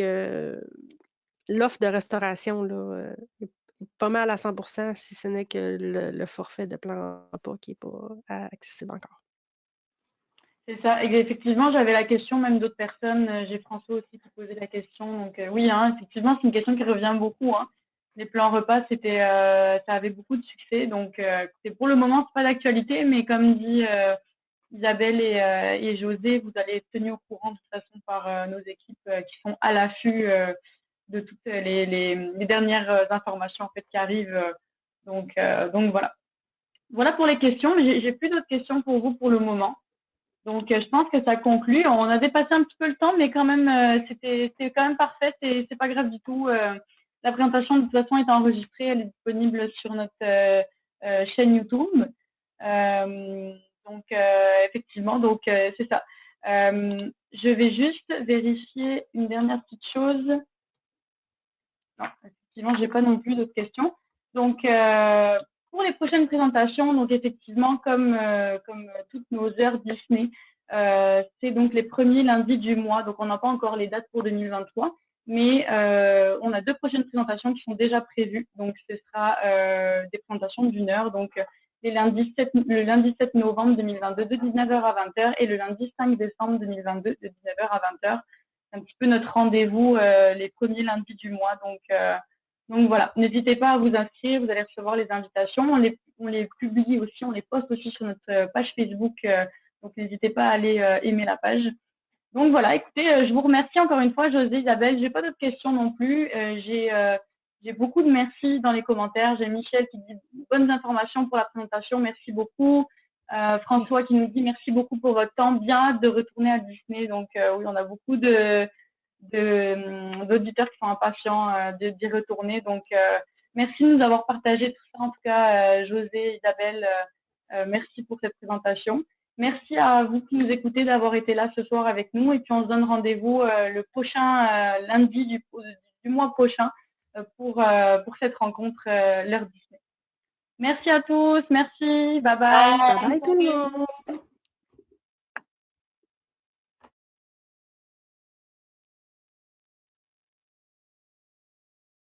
l'offre de restauration là, est pas mal à 100%, si ce n'est que le forfait de plan repas qui n'est pas accessible encore. C'est ça. Et effectivement, j'avais la question, même d'autres personnes. J'ai François aussi qui posait la question. Donc oui, hein, effectivement, c'est une question qui revient beaucoup. Hein. Les plans repas, ça avait beaucoup de succès. Donc pour le moment, c'est pas d'actualité, mais comme dit Isabelle et José, vous allez être tenus au courant de toute façon par nos équipes qui sont à l'affût de toutes les dernières informations en fait qui arrivent. Donc voilà. Voilà pour les questions. Mais j'ai plus d'autres questions pour vous pour le moment. Donc, je pense que ça conclut. On a dépassé un petit peu le temps, mais quand même, c'était quand même parfait. C'est pas grave du tout. La présentation, de toute façon, est enregistrée. Elle est disponible sur notre chaîne YouTube. Donc, effectivement, donc c'est ça. Je vais juste vérifier une dernière petite chose. Non, effectivement, j'ai pas non plus d'autres questions. Donc, pour les prochaines présentations, donc effectivement, comme toutes nos heures Disney, c'est donc les premiers lundis du mois. Donc, on n'a pas encore les dates pour 2023, mais on a 2 prochaines présentations qui sont déjà prévues. Donc, ce sera des présentations d'1 heure. Donc, le lundi 7 novembre 2022 de 19h à 20h et le lundi 5 décembre 2022 de 19h à 20h. C'est un petit peu notre rendez-vous les premiers lundis du mois. Donc voilà, n'hésitez pas à vous inscrire, vous allez recevoir les invitations. On les publie aussi, on les poste aussi sur notre page Facebook. Donc n'hésitez pas à aller aimer la page. Donc voilà, écoutez, je vous remercie encore une fois, José, Isabelle. J'ai pas d'autres questions non plus. J'ai beaucoup de merci dans les commentaires. J'ai Michel qui dit bonnes informations pour la présentation, merci beaucoup. François qui nous dit merci beaucoup pour votre temps, bien hâte de retourner à Disney. Donc oui, on a beaucoup d'auditeurs qui sont impatients d'y retourner. Donc merci de nous avoir partagé tout ça. En tout cas, José, Isabelle, merci pour cette présentation. Merci à vous qui nous écoutez d'avoir été là ce soir avec nous et puis on se donne rendez-vous le prochain lundi du mois prochain pour cette rencontre l'heure Disney. Merci à tous, merci, bye bye. Bye bye tout le monde.